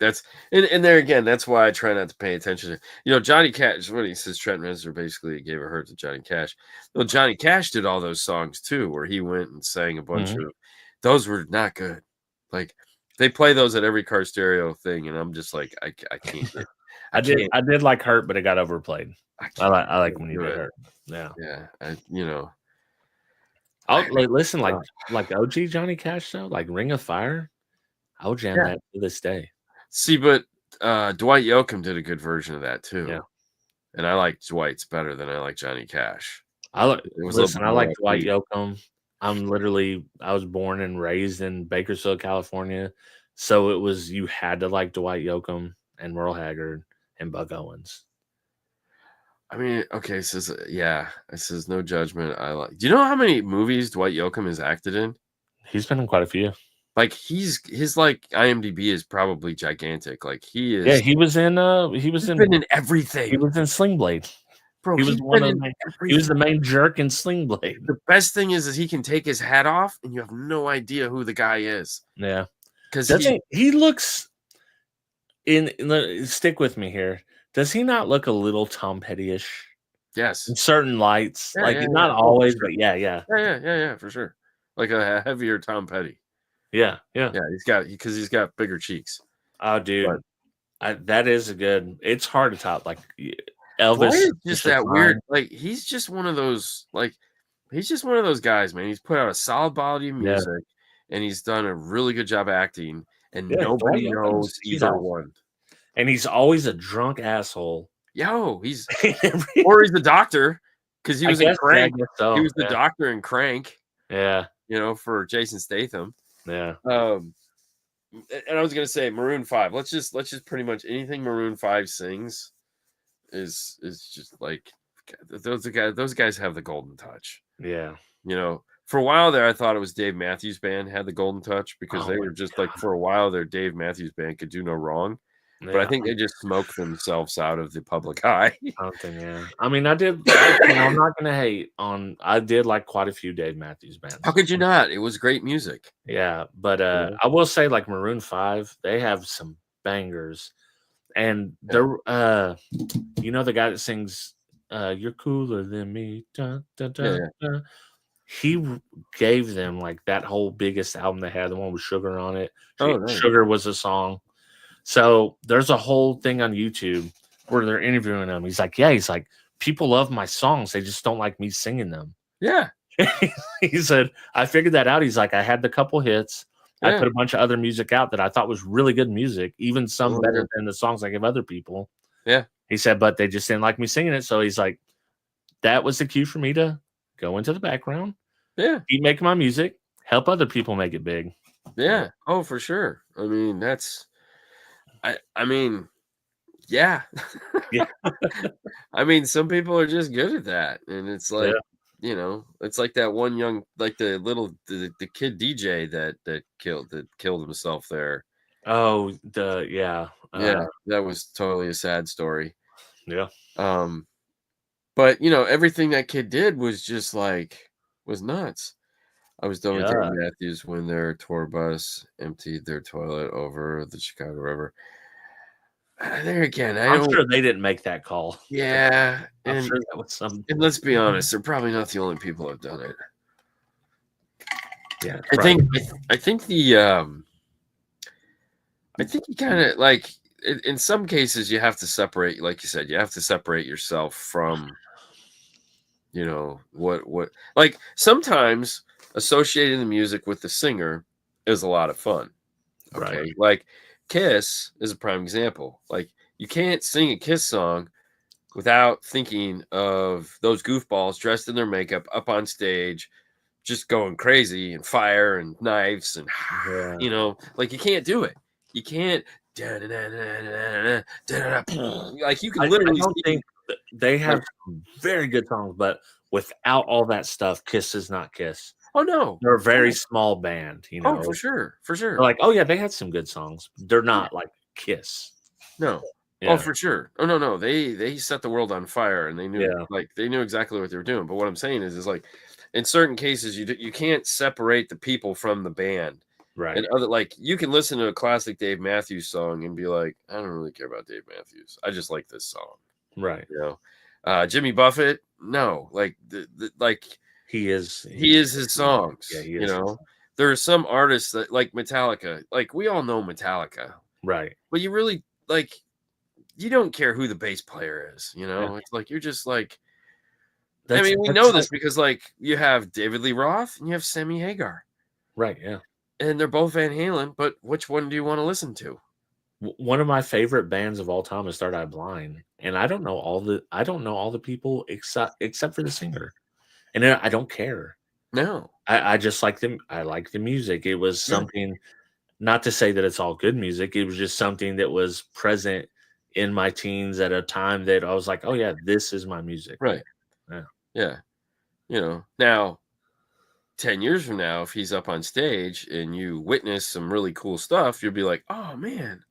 And there again, that's why I try not to pay attention to. Johnny Cash. When he says Trent Reznor basically gave a hurt to Johnny Cash. Well, Johnny Cash did all those songs too, where he went and sang a bunch of. Those were not good. Like they play those at every car stereo thing, and I'm just like, I can't. I did like Hurt, but it got overplayed. I like when you did Hurt. Yeah, yeah. Listen, like OG Johnny Cash though, like Ring of Fire, I'll jam that to this day. See, but Dwight Yoakam did a good version of that too. Yeah, and I like Dwight's better than I like Johnny Cash. I like Dwight Yoakam. I was born and raised in Bakersfield, California, so you had to like Dwight Yoakam and Merle Haggard and Buck Owens. I mean, okay, says no judgment. Do you know how many movies Dwight Yoakam has acted in? He's been in quite a few. Like his IMDb is probably gigantic. Like he is. Yeah, he was in everything. He was in Sling Blade. Bro, he was the main jerk in Sling Blade. The best thing is he can take his hat off and you have no idea who the guy is. Yeah. Because he looks stick with me here. Does he not look a little Tom Petty-ish? Yes. In certain lights. Not always, but yeah. Yeah, for sure. Like a heavier Tom Petty. Yeah. Yeah, he's got bigger cheeks. Oh, dude. That is it's hard to top. Like Elvis is just that weird. Like he's just one of those guys, man. He's put out a solid body of music and he's done a really good job acting, and nobody knows either one. And he's always a drunk asshole. Or he's a doctor because he was in Crank. He was the doctor in Crank. Yeah. For Jason Statham. Yeah. And I was gonna say Maroon 5. Let's just pretty much anything Maroon 5 sings is just like those guys have the golden touch. Yeah. For a while there, I thought it was Dave Matthews Band had the golden touch because they were just like for a while their Dave Matthews Band could do no wrong. Yeah. But I think they just smoked themselves out of the public eye. Something, yeah. I mean, I'm not gonna hate on. I did like quite a few Dave Matthews Bands. How could you not? It was great music. Yeah, but I will say, like Maroon 5, they have some bangers, and they're the guy that sings "You're Cooler Than Me." Dun, dun, dun, dun. He gave them like that whole biggest album they had, the one with Sugar on it. Nice. Sugar was a song. So there's a whole thing on YouTube where they're interviewing him. He's like, people love my songs. They just don't like me singing them. Yeah. He said, I figured that out. He's like, I had the couple hits. I put a bunch of other music out that I thought was really good music, even some better than the songs I give other people. Yeah. He said, but they just didn't like me singing it. So he's like, that was the cue for me to go into the background. Yeah. Keep making my music, help other people make it big. Yeah. Oh, for sure. I mean, I mean, yeah. Yeah. I mean, some people are just good at that. And it's like, it's like that one like the kid DJ that killed himself there. Oh, yeah, that was totally a sad story. Yeah. But everything that kid did was just like was nuts. I was done with Dave Matthews when their tour bus emptied their toilet over the Chicago River. There again, I'm sure they didn't make that call. Yeah, I'm sure that was some. And let's be honest, they're probably not the only people who have done it. Yeah, I think you kind of like in some cases you have to separate, like you said, you have to separate yourself from, what like sometimes associating the music with the singer is a lot of fun. Okay, right. Like Kiss is a prime example. Like you can't sing a Kiss song without thinking of those goofballs dressed in their makeup up on stage, just going crazy and fire and knives and like you can't do it. You can't like you can literally. I don't think they have very good songs, but without all that stuff, Kiss is not Kiss. Oh no, they're a very small band. Oh, for sure. They're like, oh yeah, they had some good songs. They're not like Kiss. No. Yeah. Oh, for sure. Oh no, they set the world on fire, and they knew they knew exactly what they were doing. But what I'm saying is like, in certain cases, you can't separate the people from the band, right? And other like you can listen to a classic Dave Matthews song and be like, I don't really care about Dave Matthews. I just like this song, right? Jimmy Buffett, no, like like he is his songs. Yeah, he is. There are some artists that like Metallica. Like we all know Metallica, right? But you really like. You don't care who the bass player is, It's like you're just like. We know this because like you have David Lee Roth and you have Sammy Hagar, right? Yeah, and they're both Van Halen. But which one do you want to listen to? One of my favorite bands of all time is Third Eye Blind, and I don't know all the people except for the singer, and I don't care. No, I just like them. I like the music. It was something. Not to say that it's all good music. It was just something that was present in my teens at a time that I was like, oh yeah, this is my music. Right. Yeah. Now 10 years from now, if he's up on stage and you witness some really cool stuff, you'll be like, oh man,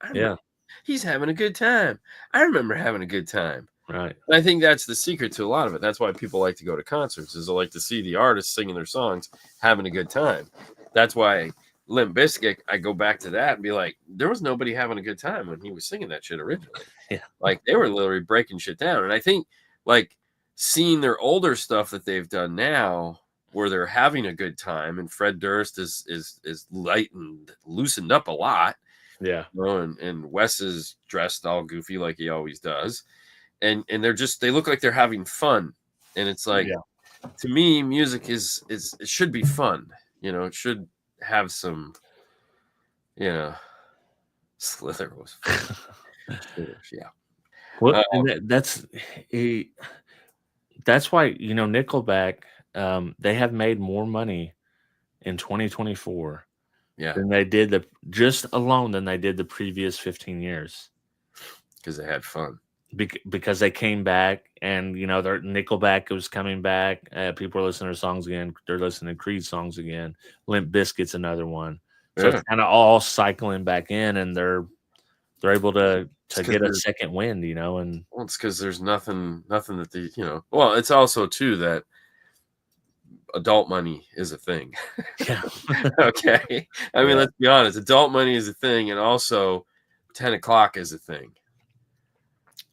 he's having a good time. I remember having a good time. Right. And I think that's the secret to a lot of it. That's why people like to go to concerts, is they like to see the artists singing their songs, having a good time. That's why Limp Bizkit, I go back to that and be like, there was nobody having a good time when he was singing that shit originally. Yeah. Like they were literally breaking shit down. And I think like seeing their older stuff that they've done now where they're having a good time, and Fred Durst is lightened, loosened up a lot. Yeah. And Wes is dressed all goofy like he always does. And they look like they're having fun. And it's like, to me, music is it should be fun. It should have some, Slither was yeah. Well, that's why Nickelback, they have made more money in 2024 Yeah. than they did than they did the previous 15 years. Because they had fun. Because they came back, and their Nickelback was coming back. People are listening to songs again. They're listening to Creed songs again. Limp Bizkit's another one. So it's kind of all cycling back in, and they're able to get a second wind, and well, it's because there's nothing that the well, it's also too that adult money is a thing. Yeah. Okay. I mean, let's be honest. Adult money is a thing, and also 10 o'clock is a thing.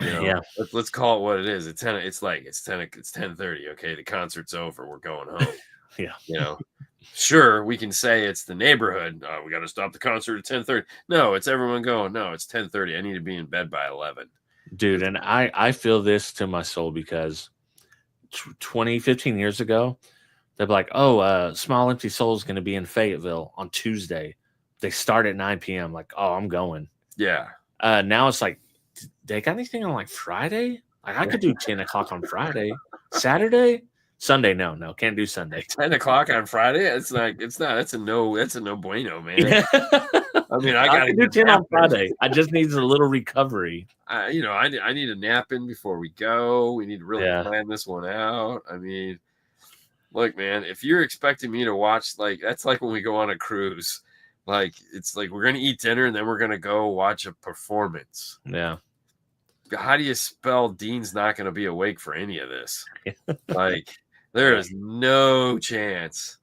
Yeah. Let's call it what it is. It's 10:30. Okay, the concert's over. We're going home. Yeah. Sure, we can say it's the neighborhood. We got to stop the concert at 10:30. No, it's everyone going. No, it's 10:30. I need to be in bed by 11. Dude, and I feel this to my soul because 15 years ago, they'd be like, "Oh, Small Empty Soul is going to be in Fayetteville on Tuesday. They start at 9 p.m." Like, "Oh, I'm going." Yeah. Now it's like, they got anything on like Friday? Like, I could do 10 o'clock on Friday. Saturday? Sunday? No, can't do Sunday. 10 o'clock on Friday? It's not. That's a no bueno, man. Yeah. I mean, I got to do 10 on Friday. I just need a little recovery. I need a nap in before we go. We need to really plan this one out. I mean, look, man, if you're expecting me to watch, that's like when we go on a cruise. Like, it's like we're going to eat dinner and then we're going to go watch a performance. Yeah. How do you spell Dean's not going to be awake for any of this? Like, there is no chance.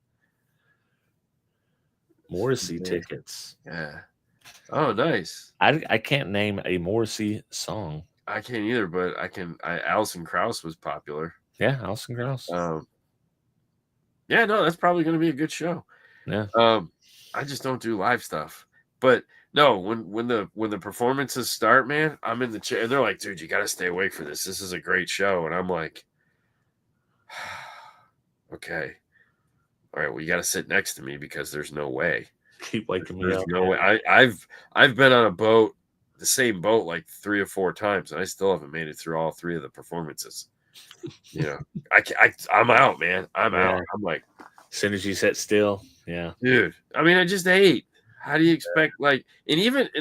Morrissey tickets. Yeah. Oh, nice. I can't name a Morrissey song. I can't either, but Alison Krauss was popular. Yeah, Alison Krauss. Yeah, no, that's probably going to be a good show. Yeah. I just don't do live stuff. But no, when the performances start, man, I'm in the chair and they're like, "Dude, you got to stay awake for this. This is a great show." And I'm like, "Okay. All right, well, you got to sit next to me because there's no way." Keep waking me up. There's no way. I've been on a boat, the same boat, like 3 or 4 times, and I still haven't made it through all 3 of the performances. I'm out, man. I'm out. I'm like, as soon as you sit still, dude. I mean, I just ate. How do you expect and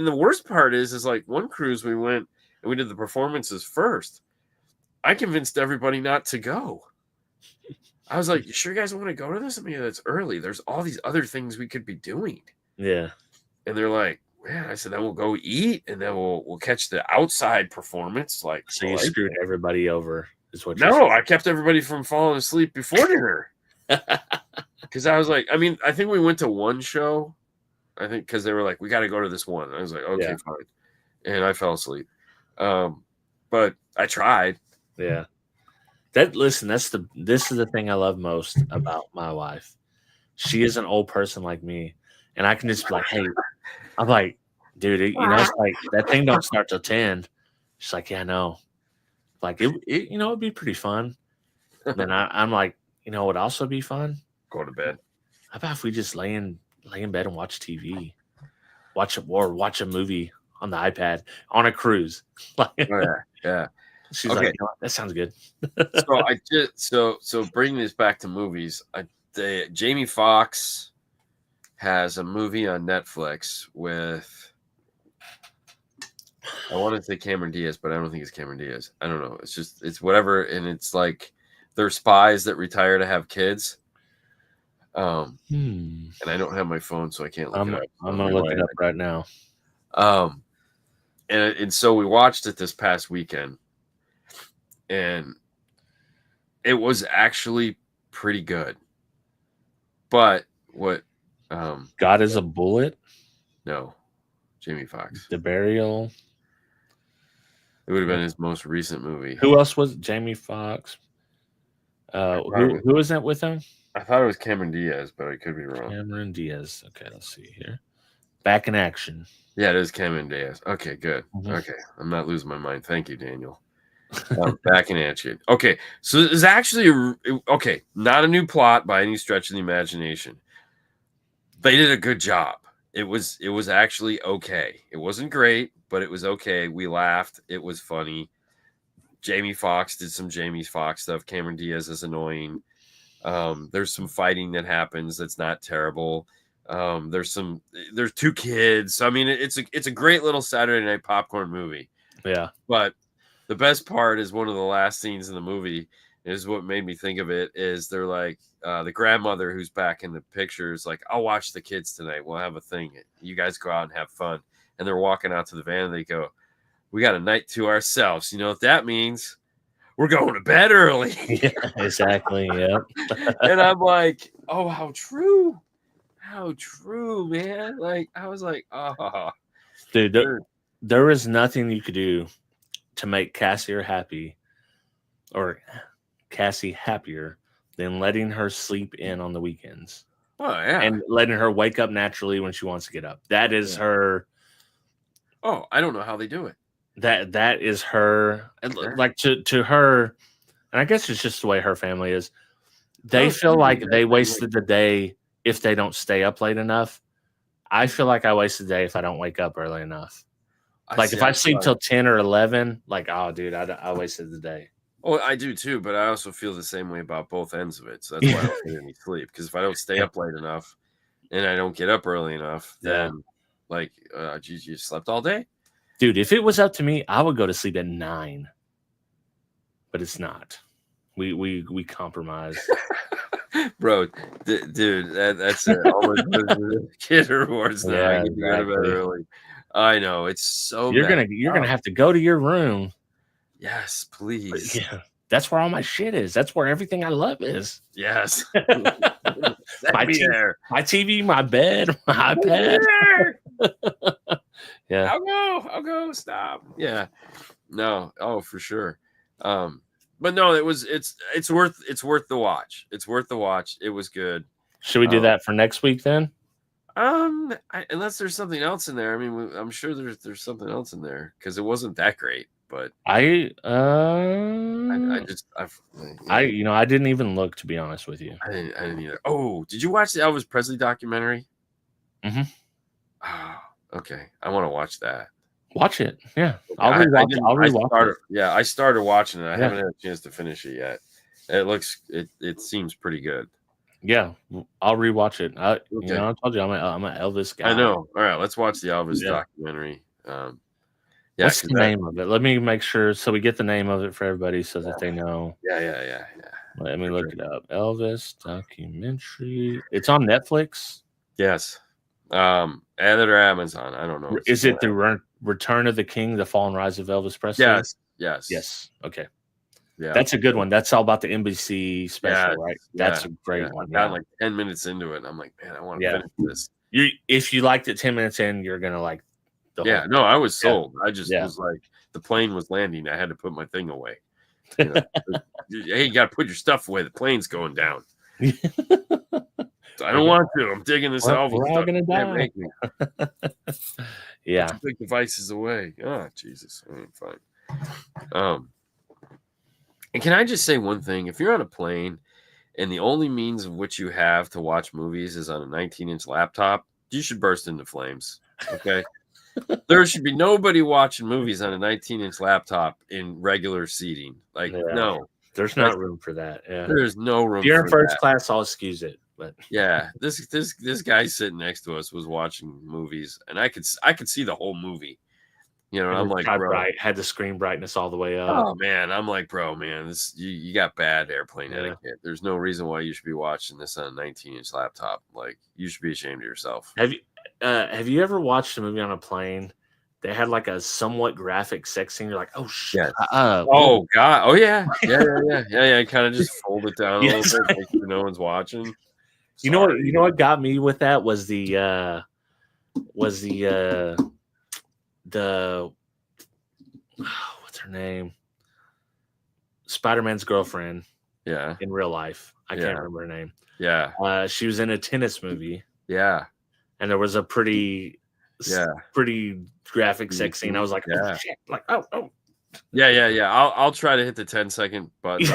the worst part is like one cruise we went and we did the performances first. I convinced everybody not to go. I was like, "You sure you guys want to go to this? I mean, it's early. There's all these other things we could be doing." Yeah. And they're like, "Yeah." I said, "Then we'll go eat, and then we'll catch the outside performance." Like, so you screwed everybody over, is what? No, I kept everybody from falling asleep before dinner. Because I was like, I mean, I think we went to one show. I think because they were like, "We got to go to this one." And I was like, "Okay, fine," and I fell asleep. But I tried. Yeah. This is the thing I love most about my wife. She is an old person like me, and I can just be like, "Hey," I'm like, "Dude, it's like that thing don't start till 10." She's like, "Yeah, no." Like it'd be pretty fun. Then I'm like, would also be fun? Go to bed. How about if we just lay in bed and watch TV, watch a movie on the iPad on a cruise? Yeah. She's like, "That sounds good." So bringing this back to movies, Jamie Foxx has a movie on Netflix with, I want to say Cameron Diaz, but I don't think it's Cameron Diaz. I don't know. It's whatever, and it's like they're spies that retire to have kids. And I don't have my phone, so I can't look it up. I'm gonna look it up right now. And so we watched it this past weekend. And it was actually pretty good. But what God is a Bullet? No. Jamie Foxx. The Burial. It would have been his most recent movie. Who else was it? Jamie Foxx? Who was that with him? I thought it was Cameron Diaz, but I could be wrong. Cameron Diaz. Okay, let's see here. Back in Action. Yeah, it is Cameron Diaz. Okay, good. Mm-hmm. Okay, I'm not losing my mind. Thank you, Daniel. Back in Action. Okay, so it's actually not a new plot by any stretch of the imagination. They did a good job. It was actually okay. It wasn't great, but it was okay. We laughed. It was funny. Jamie Foxx did some Jamie Foxx stuff. Cameron Diaz is annoying. There's some fighting that happens that's not terrible. There's 2 kids. I mean, it's a great little Saturday night popcorn movie. Yeah. But the best part is one of the last scenes in the movie is what made me think of it is they're like, the grandmother who's back in the picture is like, I'll watch the kids tonight. We'll have a thing. You guys go out and have fun. And they're walking out to the van and they go, we got a night to ourselves. You know what that means? We're going to bed early. Yeah, exactly. Yeah. And I'm like, oh, how true. How true, man. Like, I was like, oh. Dude, there is nothing you could do to make Cassie happier than letting her sleep in on the weekends. Oh, yeah. And letting her wake up naturally when she wants to get up. That is her. Oh, I don't know how they do it. That is her. Like to her, and I guess it's just the way her family is. They feel like they wasted the day if they don't stay up late enough. I feel like I wasted the day if I don't wake up early enough. Like if I sleep till 10 or 11, like, oh, dude, I wasted the day. Oh, I do too, but I also feel the same way about both ends of it. So that's why I don't get any sleep. Because if I don't stay up late enough and I don't get up early enough, then like, you slept all day? Dude, if it was up to me, I would go to sleep at 9. But it's not. We compromise. Bro, dude, that's it. Almost kid rewards now. I get to go to bed early. I know it's so. You're gonna have to go to your room. Yes, please. Yeah, that's where all my shit is. That's where everything I love is. Yes. my TV, my bed, my iPad. Yeah. I'll go. Stop. Yeah. No. Oh, for sure. But no, it's worth the watch. It's worth the watch. It was good. Should we do that for next week then? Unless there's something else in there. I mean, I'm sure there's something else in there because it wasn't that great. But I didn't even look, to be honest with you. I didn't either. Oh, did you watch the Elvis Presley documentary? Mm-hmm. Oh, okay. I want to watch that. Watch it. Yeah. I'll rewatch it. Yeah, I started watching it. I haven't had a chance to finish it yet. It seems pretty good. Yeah, I'll rewatch it. I told you I'm an Elvis guy. I know. All right, let's watch the Elvis documentary. What's the name of it? Let me make sure so we get the name of it for everybody so that they know. Yeah. Let me look it up. Elvis documentary. It's on Netflix. Yes. Either or Amazon. I don't know. Is it the Return of the King, the Fall and Rise of Elvis Presley? Yes. Okay. Yeah. That's a good one. That's all about the NBC special, right? That's a great one. I got like 10 minutes into it, and I'm like, man, I want to finish this. If you liked it 10 minutes in, you're gonna like the whole thing. No, I was sold. I just was like, the plane was landing. I had to put my thing away. You know? Hey, you got to put your stuff away. The plane's going down. I don't want to. I'm digging this Elvis. We're all gonna die. Yeah. Take devices away. Oh, Jesus. Fine. And can I just say one thing? If you're on a plane and the only means of which you have to watch movies is on a 19-inch laptop, you should burst into flames. Okay. There should be nobody watching movies on a 19-inch laptop in regular seating. Like, no. There's not room for that. Yeah. There's no room. If you're in first class, I'll excuse it. But this guy sitting next to us was watching movies, and I could see the whole movie. You know, I'm like, bro, had the screen brightness all the way up. Oh man, I'm like, bro, man, this you got bad airplane etiquette. There's no reason why you should be watching this on a 19-inch laptop. Like, you should be ashamed of yourself. Have you ever watched a movie on a plane? They had like a somewhat graphic sex scene. You're like, oh shit. Oh god. Oh yeah. Yeah. Kind of just fold it down a little bit, make sure no one's watching. Sorry. You know what got me with that was the what's her name? Spider-Man's girlfriend. Yeah. In real life. I can't remember her name. Yeah. She was in a tennis movie. Yeah. And there was a pretty graphic sex scene. I was like, oh shit. Like, oh. Yeah. I'll try to hit the 10-second button.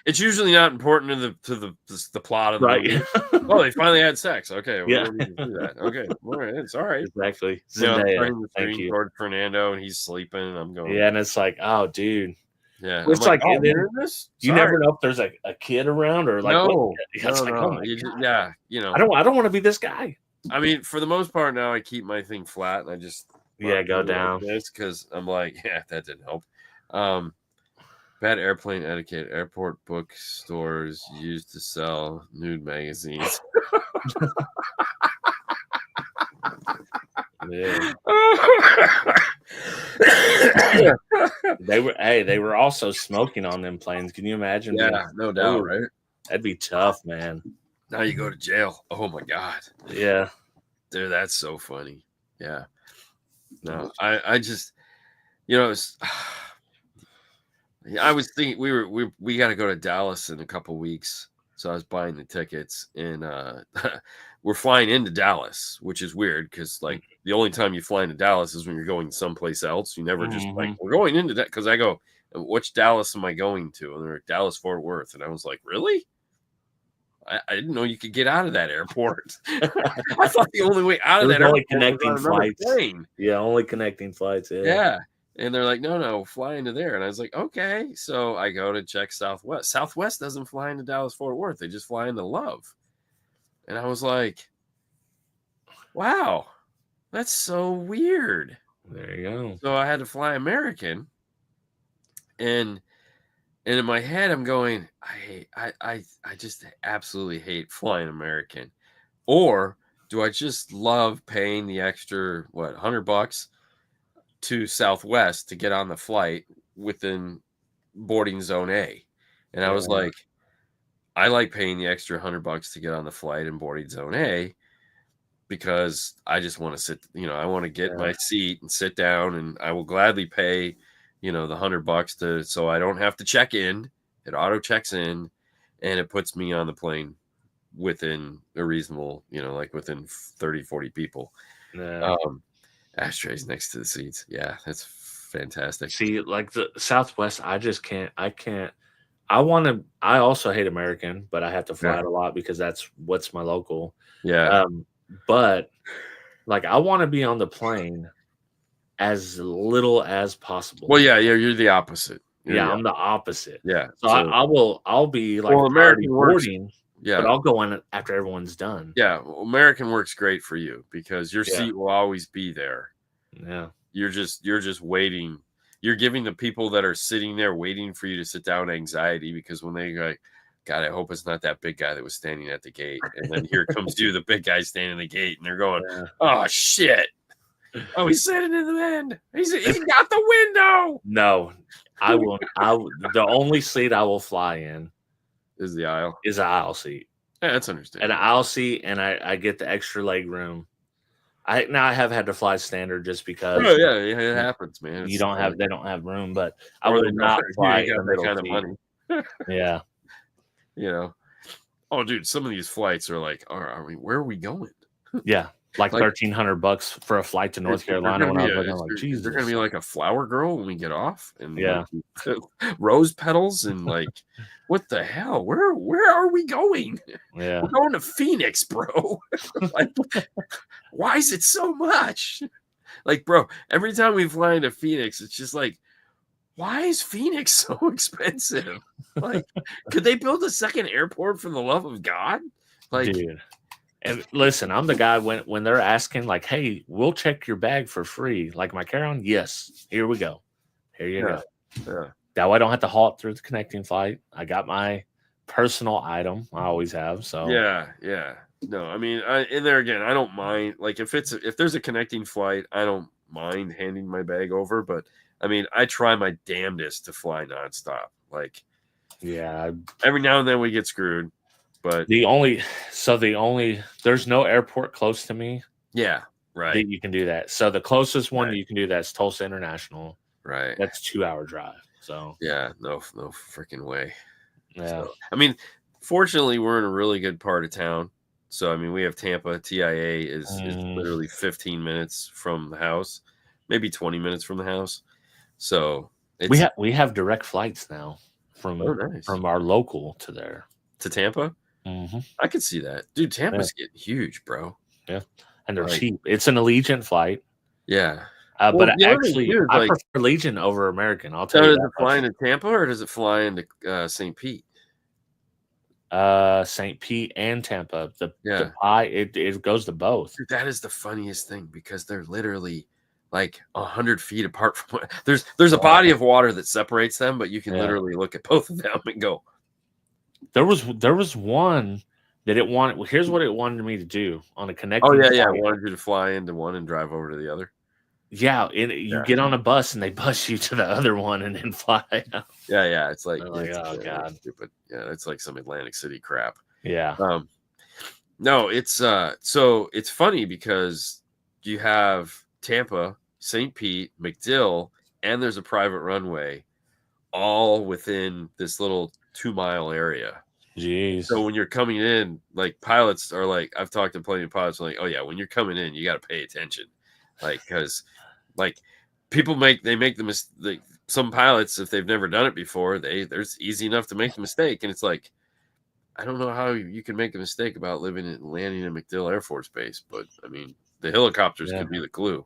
It's usually not important to the plot of the movie. Oh, they finally had sex. Okay, we don't need to do that. Okay, all right, it's all right. Exactly. I'm turning the screen toward Fernando, and he's sleeping, and I'm going. Yeah, and it's like, oh, dude. Yeah. It's like, oh, you're in this? You never know if there's a kid around or like, no, it's like, no. oh my God. Yeah, I don't want to be this guy. I mean, for the most part now, I keep my thing flat and I just go down like this because I'm like, yeah, that didn't help. Bad airplane etiquette. Airport bookstores used to sell nude magazines. Yeah. They were also smoking on them planes. Can you imagine? Yeah, no doubt, right? That'd be tough, man. Now you go to jail. Oh my God. Yeah. Dude, that's so funny. Yeah. No, I just, it's, I was thinking we got to go to Dallas in a couple weeks. So I was buying the tickets and we're flying into Dallas, which is weird because like the only time you fly into Dallas is when you're going someplace else. You never just like, we're going into that because I go, which Dallas am I going to? And they're like, Dallas Fort Worth. And I was like, really? I didn't know you could get out of that airport. I thought the only way out of that airport connecting flights. Plane. Yeah, only connecting flights. Yeah. And they're like, no, fly into there. And I was like, okay. So I go to check Southwest. Southwest doesn't fly into Dallas Fort Worth. They just fly into Love. And I was like, wow, that's so weird. There you go. So I had to fly American. And in my head, I'm going, I just absolutely hate flying American. Or do I just love paying the extra, $100 to Southwest to get on the flight within boarding zone A? And I was like, I like paying the extra $100 to get on the flight in boarding zone A because I just want to sit, I want to get my seat and sit down, and I will gladly pay, the $100 so I don't have to check in. It auto checks in and it puts me on the plane within a reasonable, like within 30, 40 people. Ashtrays next to the seats. Yeah, that's fantastic. See, like the Southwest, I also hate American, but I have to fly it a lot because that's what's my local. Yeah. But like I want to be on the plane as little as possible. Well, yeah, you're the opposite. I'm the opposite. Yeah. So I'll be like American boarding. Yeah. But I'll go in after everyone's done. Yeah. American works great for you because your seat will always be there. Yeah. You're just waiting. You're giving the people that are sitting there waiting for you to sit down anxiety because when they go, God, I hope it's not that big guy that was standing at the gate. And then here comes you, the big guy standing at the gate, and they're going, oh shit. Oh, he's sitting in the end. He's got the window. No, I will. The only seat I will fly in is the aisle. Is an aisle seat. Yeah, that's understandable. An aisle seat, and I get the extra leg room. I have had to fly standard just because. Oh yeah, it happens, man. They don't have room, but I will not fly in the middle kind of money. Yeah. Oh, dude, some of these flights are like, are we? Where are we going? Yeah, like $1,300 for a flight to North Carolina. When I was looking, like, Jesus, they're gonna be like a flower girl when we get off, and like, rose petals, and like, what the hell? Where are we going? Yeah, we're going to Phoenix, bro. Like, why is it so much? Like, bro, every time we fly into Phoenix, it's just like, why is Phoenix so expensive? Like, could they build a second airport for the love of God? Like, dude. And listen, I'm the guy when they're asking, like, hey, we'll check your bag for free. Like my carry-on, yes, here we go. Here you go. Yeah. That way I don't have to halt through the connecting flight. I got my personal item. I always have. So yeah. No, I mean, in there again, I don't mind. Like if there's a connecting flight, I don't mind handing my bag over. But I mean, I try my damnedest to fly nonstop. Like, yeah, every now and then we get screwed. But there's no airport close to me. Yeah, right. That you can do that. So the closest one you can do that is Tulsa International. Right. That's 2-hour drive. So yeah, no freaking way. Yeah. So, I mean, fortunately, we're in a really good part of town. So I mean, we have Tampa. TIA is literally 15 minutes from the house, maybe 20 minutes from the house. So we have direct flights now from our local to there to Tampa. Mm-hmm. I could see that, dude. Tampa's getting huge, bro. Yeah, and they're cheap. It's an Allegiant flight. Yeah, But actually, I prefer Legion over American. I'll tell you that. Does it fly into Tampa or does it fly into St. Pete? St. Pete and Tampa. The pie, it goes to both. Dude, that is the funniest thing because they're literally like 100 feet apart from there's a body of water that separates them, but you can literally look at both of them and go. There was one that it wanted. Here's what it wanted me to do on a connecting. Oh yeah, it wanted you to fly into one and drive over to the other. Yeah, you get on a bus and they bus you to the other one and then fly out. Yeah, it's like, oh god, stupid. Yeah, it's like some Atlantic City crap. Yeah. No, it's so it's funny because you have Tampa, St. Pete, MacDill, and there's a private runway, all within this little 2-mile area. Jeez. So when you're coming in, like pilots are like, I've talked to plenty of pilots like, oh yeah, when you're coming in, you got to pay attention, like because. Like people make the mistake. Some pilots, if they've never done it before, there's easy enough to make the mistake, and it's like, I don't know how you can make a mistake about living and landing in MacDill Air Force Base, but I mean the helicopters could be the clue.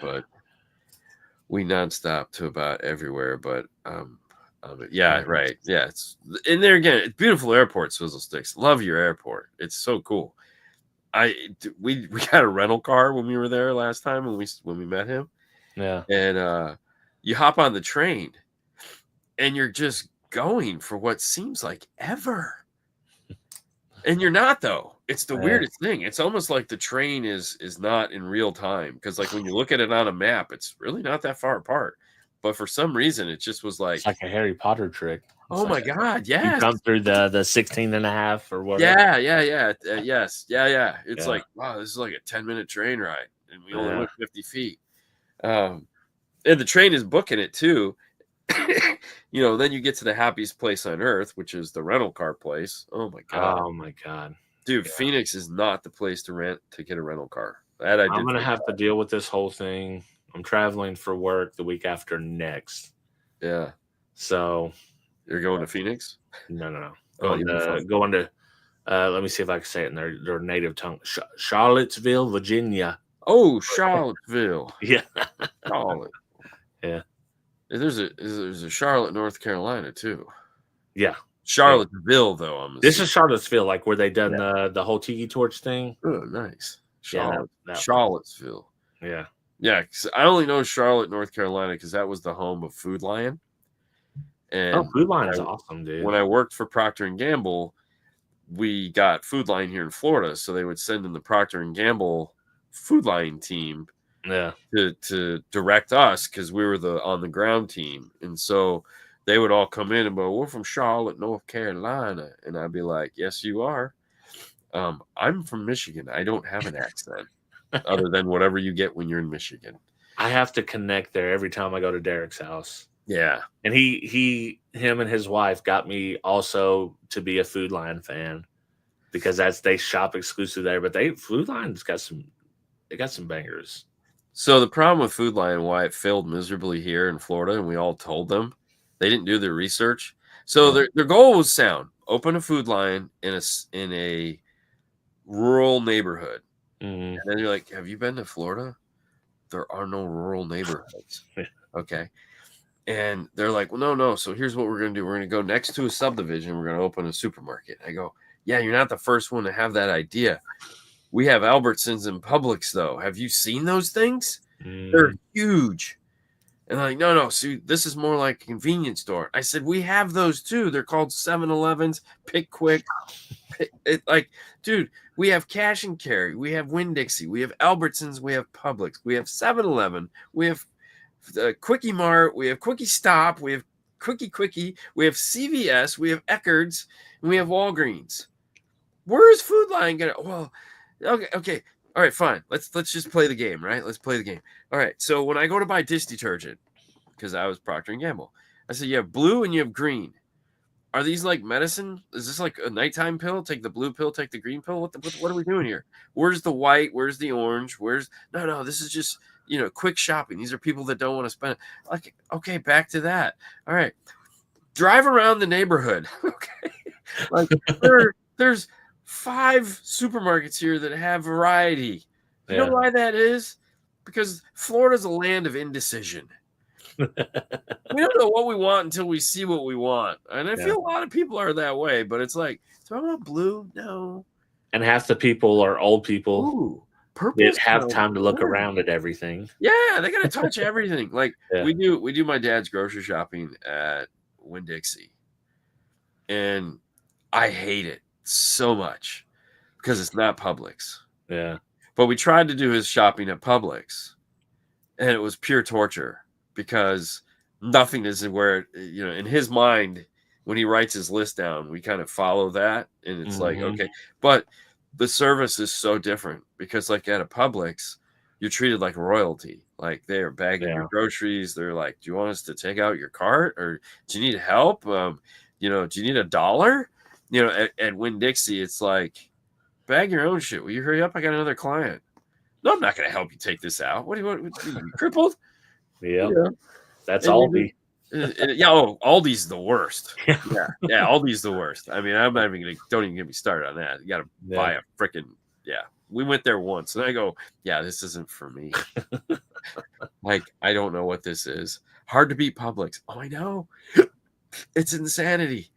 But we nonstop to about everywhere. But yeah, right, yeah. It's in there again. It's beautiful airport, Swizzle Sticks. Love your airport. It's so cool. We got a rental car when we were there last time when we met him. Yeah. And you hop on the train and you're just going for what seems like ever. And you're not though. It's the weirdest thing. It's almost like the train is not in real time because like when you look at it on a map, it's really not that far apart. But for some reason it just was like it's like a Harry Potter trick. Oh my god, yes. You come through the 16 and a half or whatever. Yeah. Yes. Yeah. It's like, wow, this is like a 10-minute train ride. And we only went 50 feet. And the train is booking it too. Then you get to the happiest place on earth, which is the rental car place. Oh my god. Dude, Phoenix is not the place to get a rental car. I'm going to have to deal with this whole thing. I'm traveling for work the week after next. Yeah. So you're going to Phoenix? No. Going to let me see if I can say it in their native tongue. Charlottesville, Virginia. Oh, Charlottesville. Yeah. Charlotte. Yeah. There's a Charlotte, North Carolina too. Yeah. Charlottesville though. This is Charlottesville, like where they done the whole tiki torch thing. Oh, nice. Charlottesville. Yeah. Yeah, because I only know Charlotte, North Carolina, because that was the home of Food Lion. And Food Lion is awesome, dude. When I worked for Procter & Gamble, we got Food Lion here in Florida, so they would send in the Procter & Gamble Food Lion team to direct us because we were the on the ground team. And so they would all come in and go, we're from Charlotte, North Carolina. And I'd be like, yes, you are. I'm from Michigan. I don't have an accent other than whatever you get when you're in Michigan. I have to connect there every time I go to Derek's house. Yeah. And him and his wife got me also to be a Food Lion fan because they shop exclusive there. But Food Lion's got some bangers. So the problem with Food Lion, why it failed miserably here in Florida, and we all told them, they didn't do their research. So their goal was sound: open a Food Lion in a rural neighborhood. Mm-hmm. And then you're like, have you been to Florida? There are no rural neighborhoods. Okay. And they're like, well, no. So here's what we're going to do. We're going to go next to a subdivision. We're going to open a supermarket. I go, yeah, you're not the first one to have that idea. We have Albertsons and Publix, though. Have you seen those things? They're huge. And they're like, no. See, this is more like a convenience store. I said, we have those, too. They're called 7-Elevens, Pick Quick. Dude, we have Cash and Carry. We have Winn-Dixie. We have Albertsons. We have Publix. We have 7-Eleven. We have Quickie Mart. We have Quickie Stop. We have Quickie. We have CVS. We have Eckerd's. And we have Walgreens. Where's Food Lion going to... Well, okay. All right, fine. Let's just play the game, right? Let's play the game. All right, so when I go to buy dish detergent, because I was Procter & Gamble, I said, you have blue and you have green. Are these like medicine? Is this like a nighttime pill? Take the blue pill, take the green pill. What are we doing here? Where's the white? Where's the orange? No, this is just, quick shopping. These are people that don't want to spend. Like, okay, back to that. All right. Drive around the neighborhood. Okay. Like there's 5 supermarkets here that have variety. You know why that is? because Florida's a land of indecision. We don't know what we want until we see what we want. And I feel a lot of people are that way, but it's like, do I want blue? No. And half the people are old people. Ooh, purple. They have time to look around at everything. Yeah, they gotta touch everything. Like we do my dad's grocery shopping at Winn-Dixie. And I hate it so much because it's not Publix. Yeah. But we tried to do his shopping at Publix, and it was pure torture because nothing is where, in his mind, when he writes his list down, we kind of follow that. And it's like, okay, but the service is so different because like at a Publix, you're treated like royalty. Like they are bagging your groceries. They're like, do you want us to take out your cart or do you need help? Do you need $1? At Winn-Dixie, it's like, bag your own shit. Will you hurry up? I got another client. No, I'm not going to help you take this out. What do you want? You crippled? Yeah. That's Aldi. Aldi's the worst. Yeah, Aldi's the worst. I mean, I'm not even going to, don't even get me started on that. You got to buy a freaking, We went there once and I go, this isn't for me. Like, I don't know what this is. Hard to beat Publix. Oh, I know. It's insanity.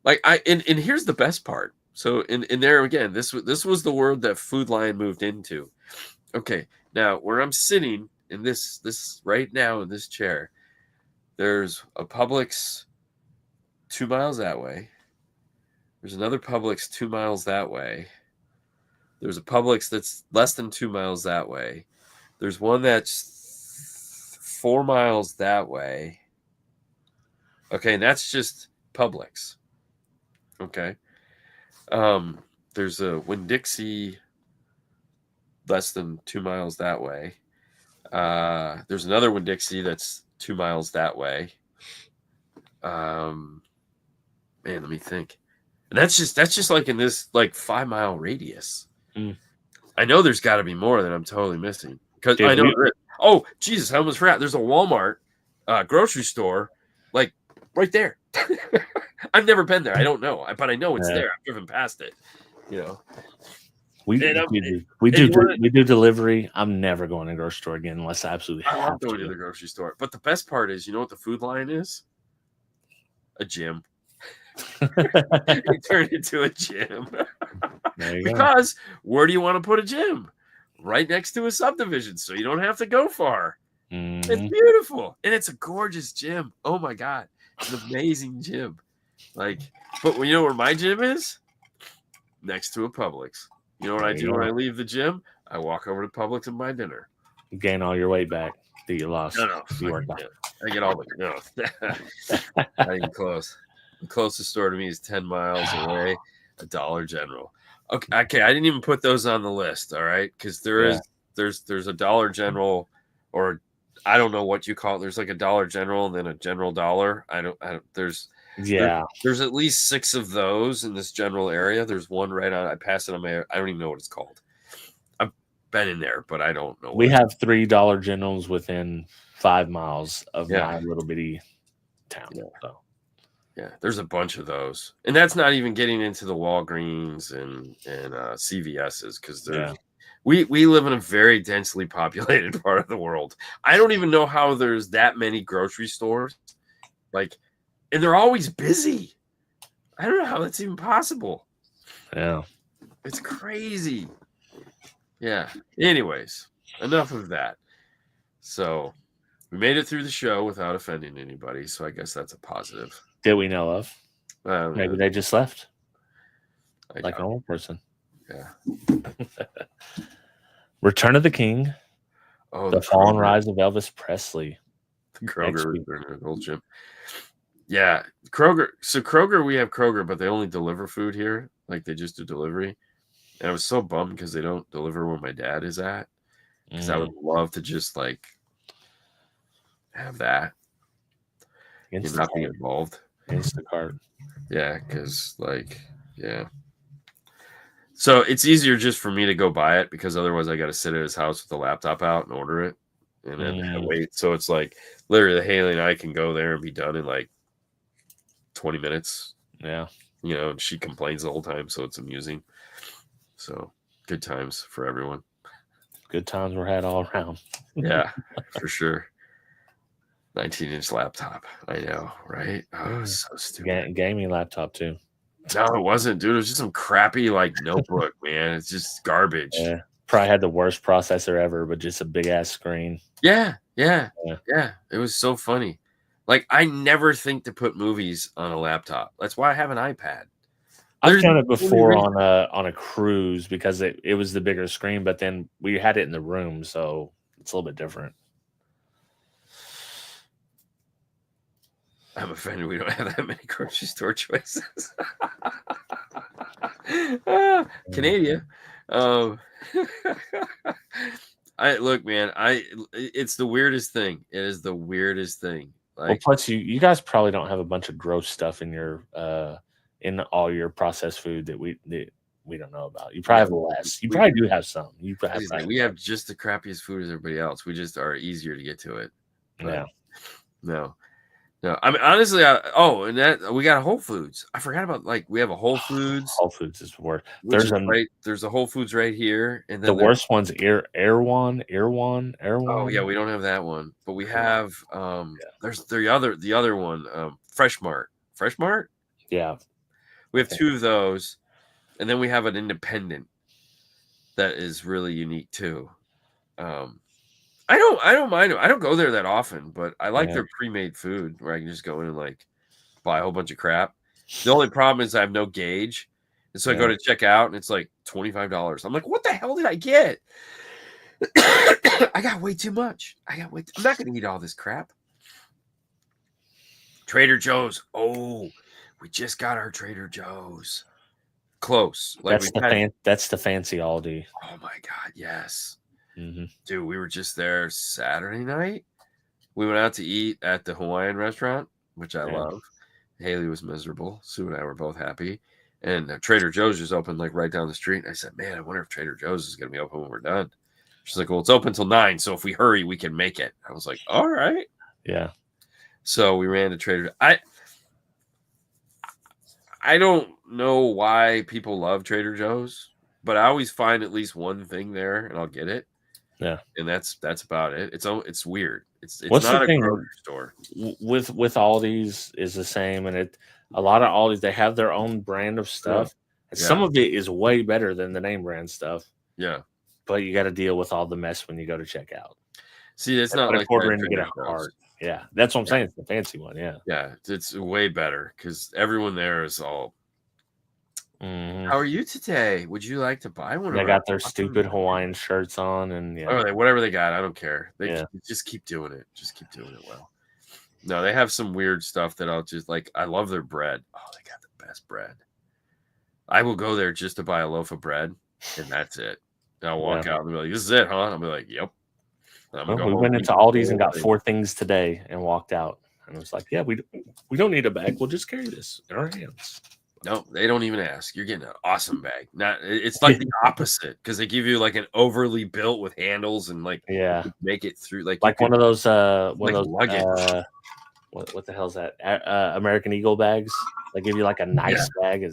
Like and here's the best part. So in there again, this was the world that Food Lion moved into. Okay, now where I'm sitting in this right now in this chair, there's a Publix 2 miles that way. There's another Publix 2 miles that way. There's a Publix that's less than 2 miles that way. There's one that's 4 miles that way. Okay, and that's just Publix. Okay. There's a Winn-Dixie less than 2 miles that way. There's another Winn-Dixie that's 2 miles that way. Man, let me think. And that's just like in this like 5 mile radius. I know there's got to be more that I'm totally missing because I know. Oh Jesus, I almost forgot. There's a Walmart grocery store like right there. I've never been there. I don't know, but I know it's there. I've driven past it. We do delivery. I'm never going to the grocery store again unless I absolutely have to. Going to the grocery store. But the best part is, you know what the Food Lion is? A gym. It turned into a gym. Because where do you want to put a gym? Right next to a subdivision, so you don't have to go far. It's beautiful, and it's a gorgeous gym. Oh my god, it's an amazing gym. Like, but you know where my gym is? Next to a Publix. You know what I do when I leave the gym? I walk over to Publix and buy dinner. You gain all your weight back that you lost. No, I get all the not even close. The closest store to me is 10 miles away, a Dollar General. Okay, I didn't even put those on the list, all right? Because there's a Dollar General, or I don't know what you call it. There's like a Dollar General and then a General Dollar. There's at least 6 of those in this general area. There's one right on. I pass it on my. I don't even know what it's called. I've been in there, but I don't know. We have 3 Dollar Generals within 5 miles of my little bitty town. Yeah, there's a bunch of those, and that's not even getting into the Walgreens and CVS's because we live in a very densely populated part of the world. I don't even know how there's that many grocery stores, and they're always busy. I don't know how that's even possible. Yeah, it's crazy. Yeah. Anyways, enough of that. So we made it through the show without offending anybody, so I guess that's a positive. That we know of. Maybe they just left. Like an old person. Yeah. Return of the King. Oh, the Fall and Rise of Elvis Presley. The Kroger old gym. Yeah. Kroger. So Kroger, we have Kroger, but they only deliver food here. Like they just do delivery. And I was so bummed because they don't deliver where my dad is at. Because I would love to just have that. And not be involved. Instacart. Yeah, because So it's easier just for me to go buy it because otherwise I got to sit at his house with the laptop out and order it and then wait. So it's literally Haley and I can go there and be done in 20 minutes. Yeah. And she complains the whole time. So it's amusing. So good times for everyone. Good times were had all around. Yeah, for sure. 19-inch laptop. I know, right? Oh, so stupid. Gaming laptop too. No, it wasn't, dude. It was just some crappy notebook, man. It's just garbage. Yeah. Probably had the worst processor ever, but just a big ass screen. Yeah. It was so funny. I never think to put movies on a laptop. That's why I have an iPad. I've done it before on a cruise because it was the bigger screen, but then we had it in the room, so it's a little bit different. I'm offended we don't have that many grocery store choices. Canada. Look, man, it's the weirdest thing. It is the weirdest thing. Well, plus you guys probably don't have a bunch of gross stuff in your in all your processed food that we don't know about. You probably have less. You probably do have some. We have just the crappiest food as everybody else. We just are easier to get to it. Yeah. No. I mean, honestly, and that we got a Whole Foods. I forgot about we have a Whole Foods. Whole Foods is worse. There's a Whole Foods right here, and then the worst one's Erewhon. Oh yeah, we don't have that one, but we have there's the other one, Fresh Mart. Yeah, we have two of those, and then we have an independent that is really unique too. I don't mind it. I don't go there that often, but I like their pre-made food where I can just go in and buy a whole bunch of crap. The only problem is I have no gauge. And so I go to check out and it's $25. I'm like, what the hell did I get? I got way too much. I'm not going to eat all this crap. Trader Joe's. Oh, we just got our Trader Joe's. Close. That's the fancy Aldi. Oh my God, yes. Mm-hmm. Dude, we were just there Saturday night. We went out to eat at the Hawaiian restaurant, which I love. Haley was miserable. Sue and I were both happy. And Trader Joe's just opened right down the street. And I said, man, I wonder if Trader Joe's is going to be open when we're done. She's like, well, it's open till 9. So if we hurry, we can make it. I was like, all right. Yeah. So we ran to Trader. I don't know why people love Trader Joe's, but I always find at least one thing there and I'll get it. Yeah, and that's about it. It's weird. It's What's not the a grocery store. With Aldi's is the same, and a lot of Aldi's they have their own brand of stuff. And some of it is way better than the name brand stuff. Yeah, but you got to deal with all the mess when you go to check out. See, it's not like order in to get a cart. Yeah, that's what I'm saying. It's the fancy one. Yeah, it's way better because everyone there is all. Mm-hmm. How are you today? Would you like to buy one? They got their stupid Hawaiian shirts on, and whatever they got, I don't care. They just keep doing it. Just keep doing it well. No, they have some weird stuff that I'll just I love their bread. Oh, they got the best bread. I will go there just to buy a loaf of bread, and that's it. And I'll walk out and be like, "This is it, huh?" I'll be like, "Yep." We went into Aldi's and got 4 things today, and walked out, and it was like, "Yeah, we don't need a bag. We'll just carry this in our hands." No, they don't even ask. You're getting an awesome bag. It's like the opposite because they give you an overly built with handles and you make it through one of those luggage. What the hell is that? American Eagle bags. They give you a nice bag.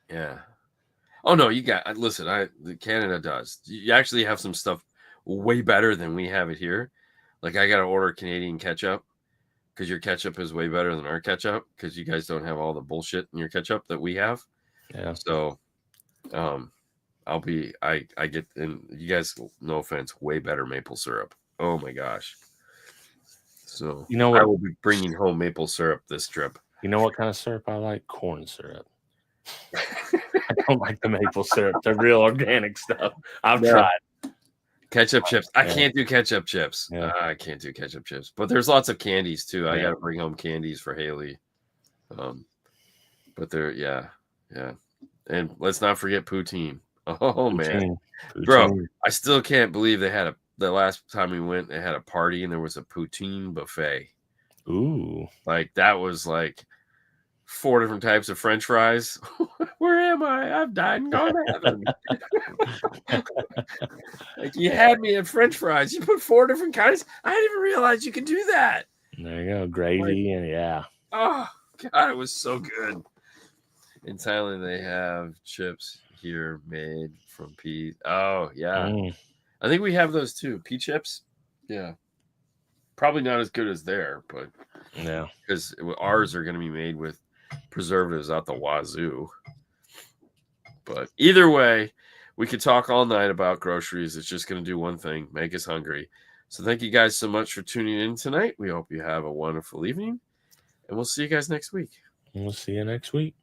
Yeah. Oh no, you got. Listen, Canada does. You actually have some stuff way better than we have it here. I got to order Canadian ketchup. Because your ketchup is way better than our ketchup. Because you guys don't have all the bullshit in your ketchup that we have. Yeah. So, I get, and you guys, no offense, way better maple syrup. Oh my gosh. So you know what? I will be bringing home maple syrup this trip. You know what kind of syrup I like? Corn syrup. I don't like the maple syrup. The real organic stuff. I've tried. Ketchup chips. I can't do ketchup chips. I can't do ketchup chips. But there's lots of candies too. I got to bring home candies for Haley. But they're and let's not forget poutine. Oh man, bro, I still can't believe they had the last time we went. They had a party and there was a poutine buffet. Ooh, that was 4 different types of French fries. Where am I? I've died and gone to heaven. You had me at French fries. You put 4 different kinds. I didn't even realize you could do that. There you go, gravy and Oh God, it was so good. In Thailand, they have chips. here made from pea. Oh, yeah. I think we have those too. Pea chips. Yeah. Probably not as good as there, but yeah, because ours are going to be made with preservatives out the wazoo. But either way, we could talk all night about groceries. It's just going to do one thing, make us hungry. So thank you guys so much for tuning in tonight. We hope you have a wonderful evening, and we'll see you guys next week. We'll see you next week.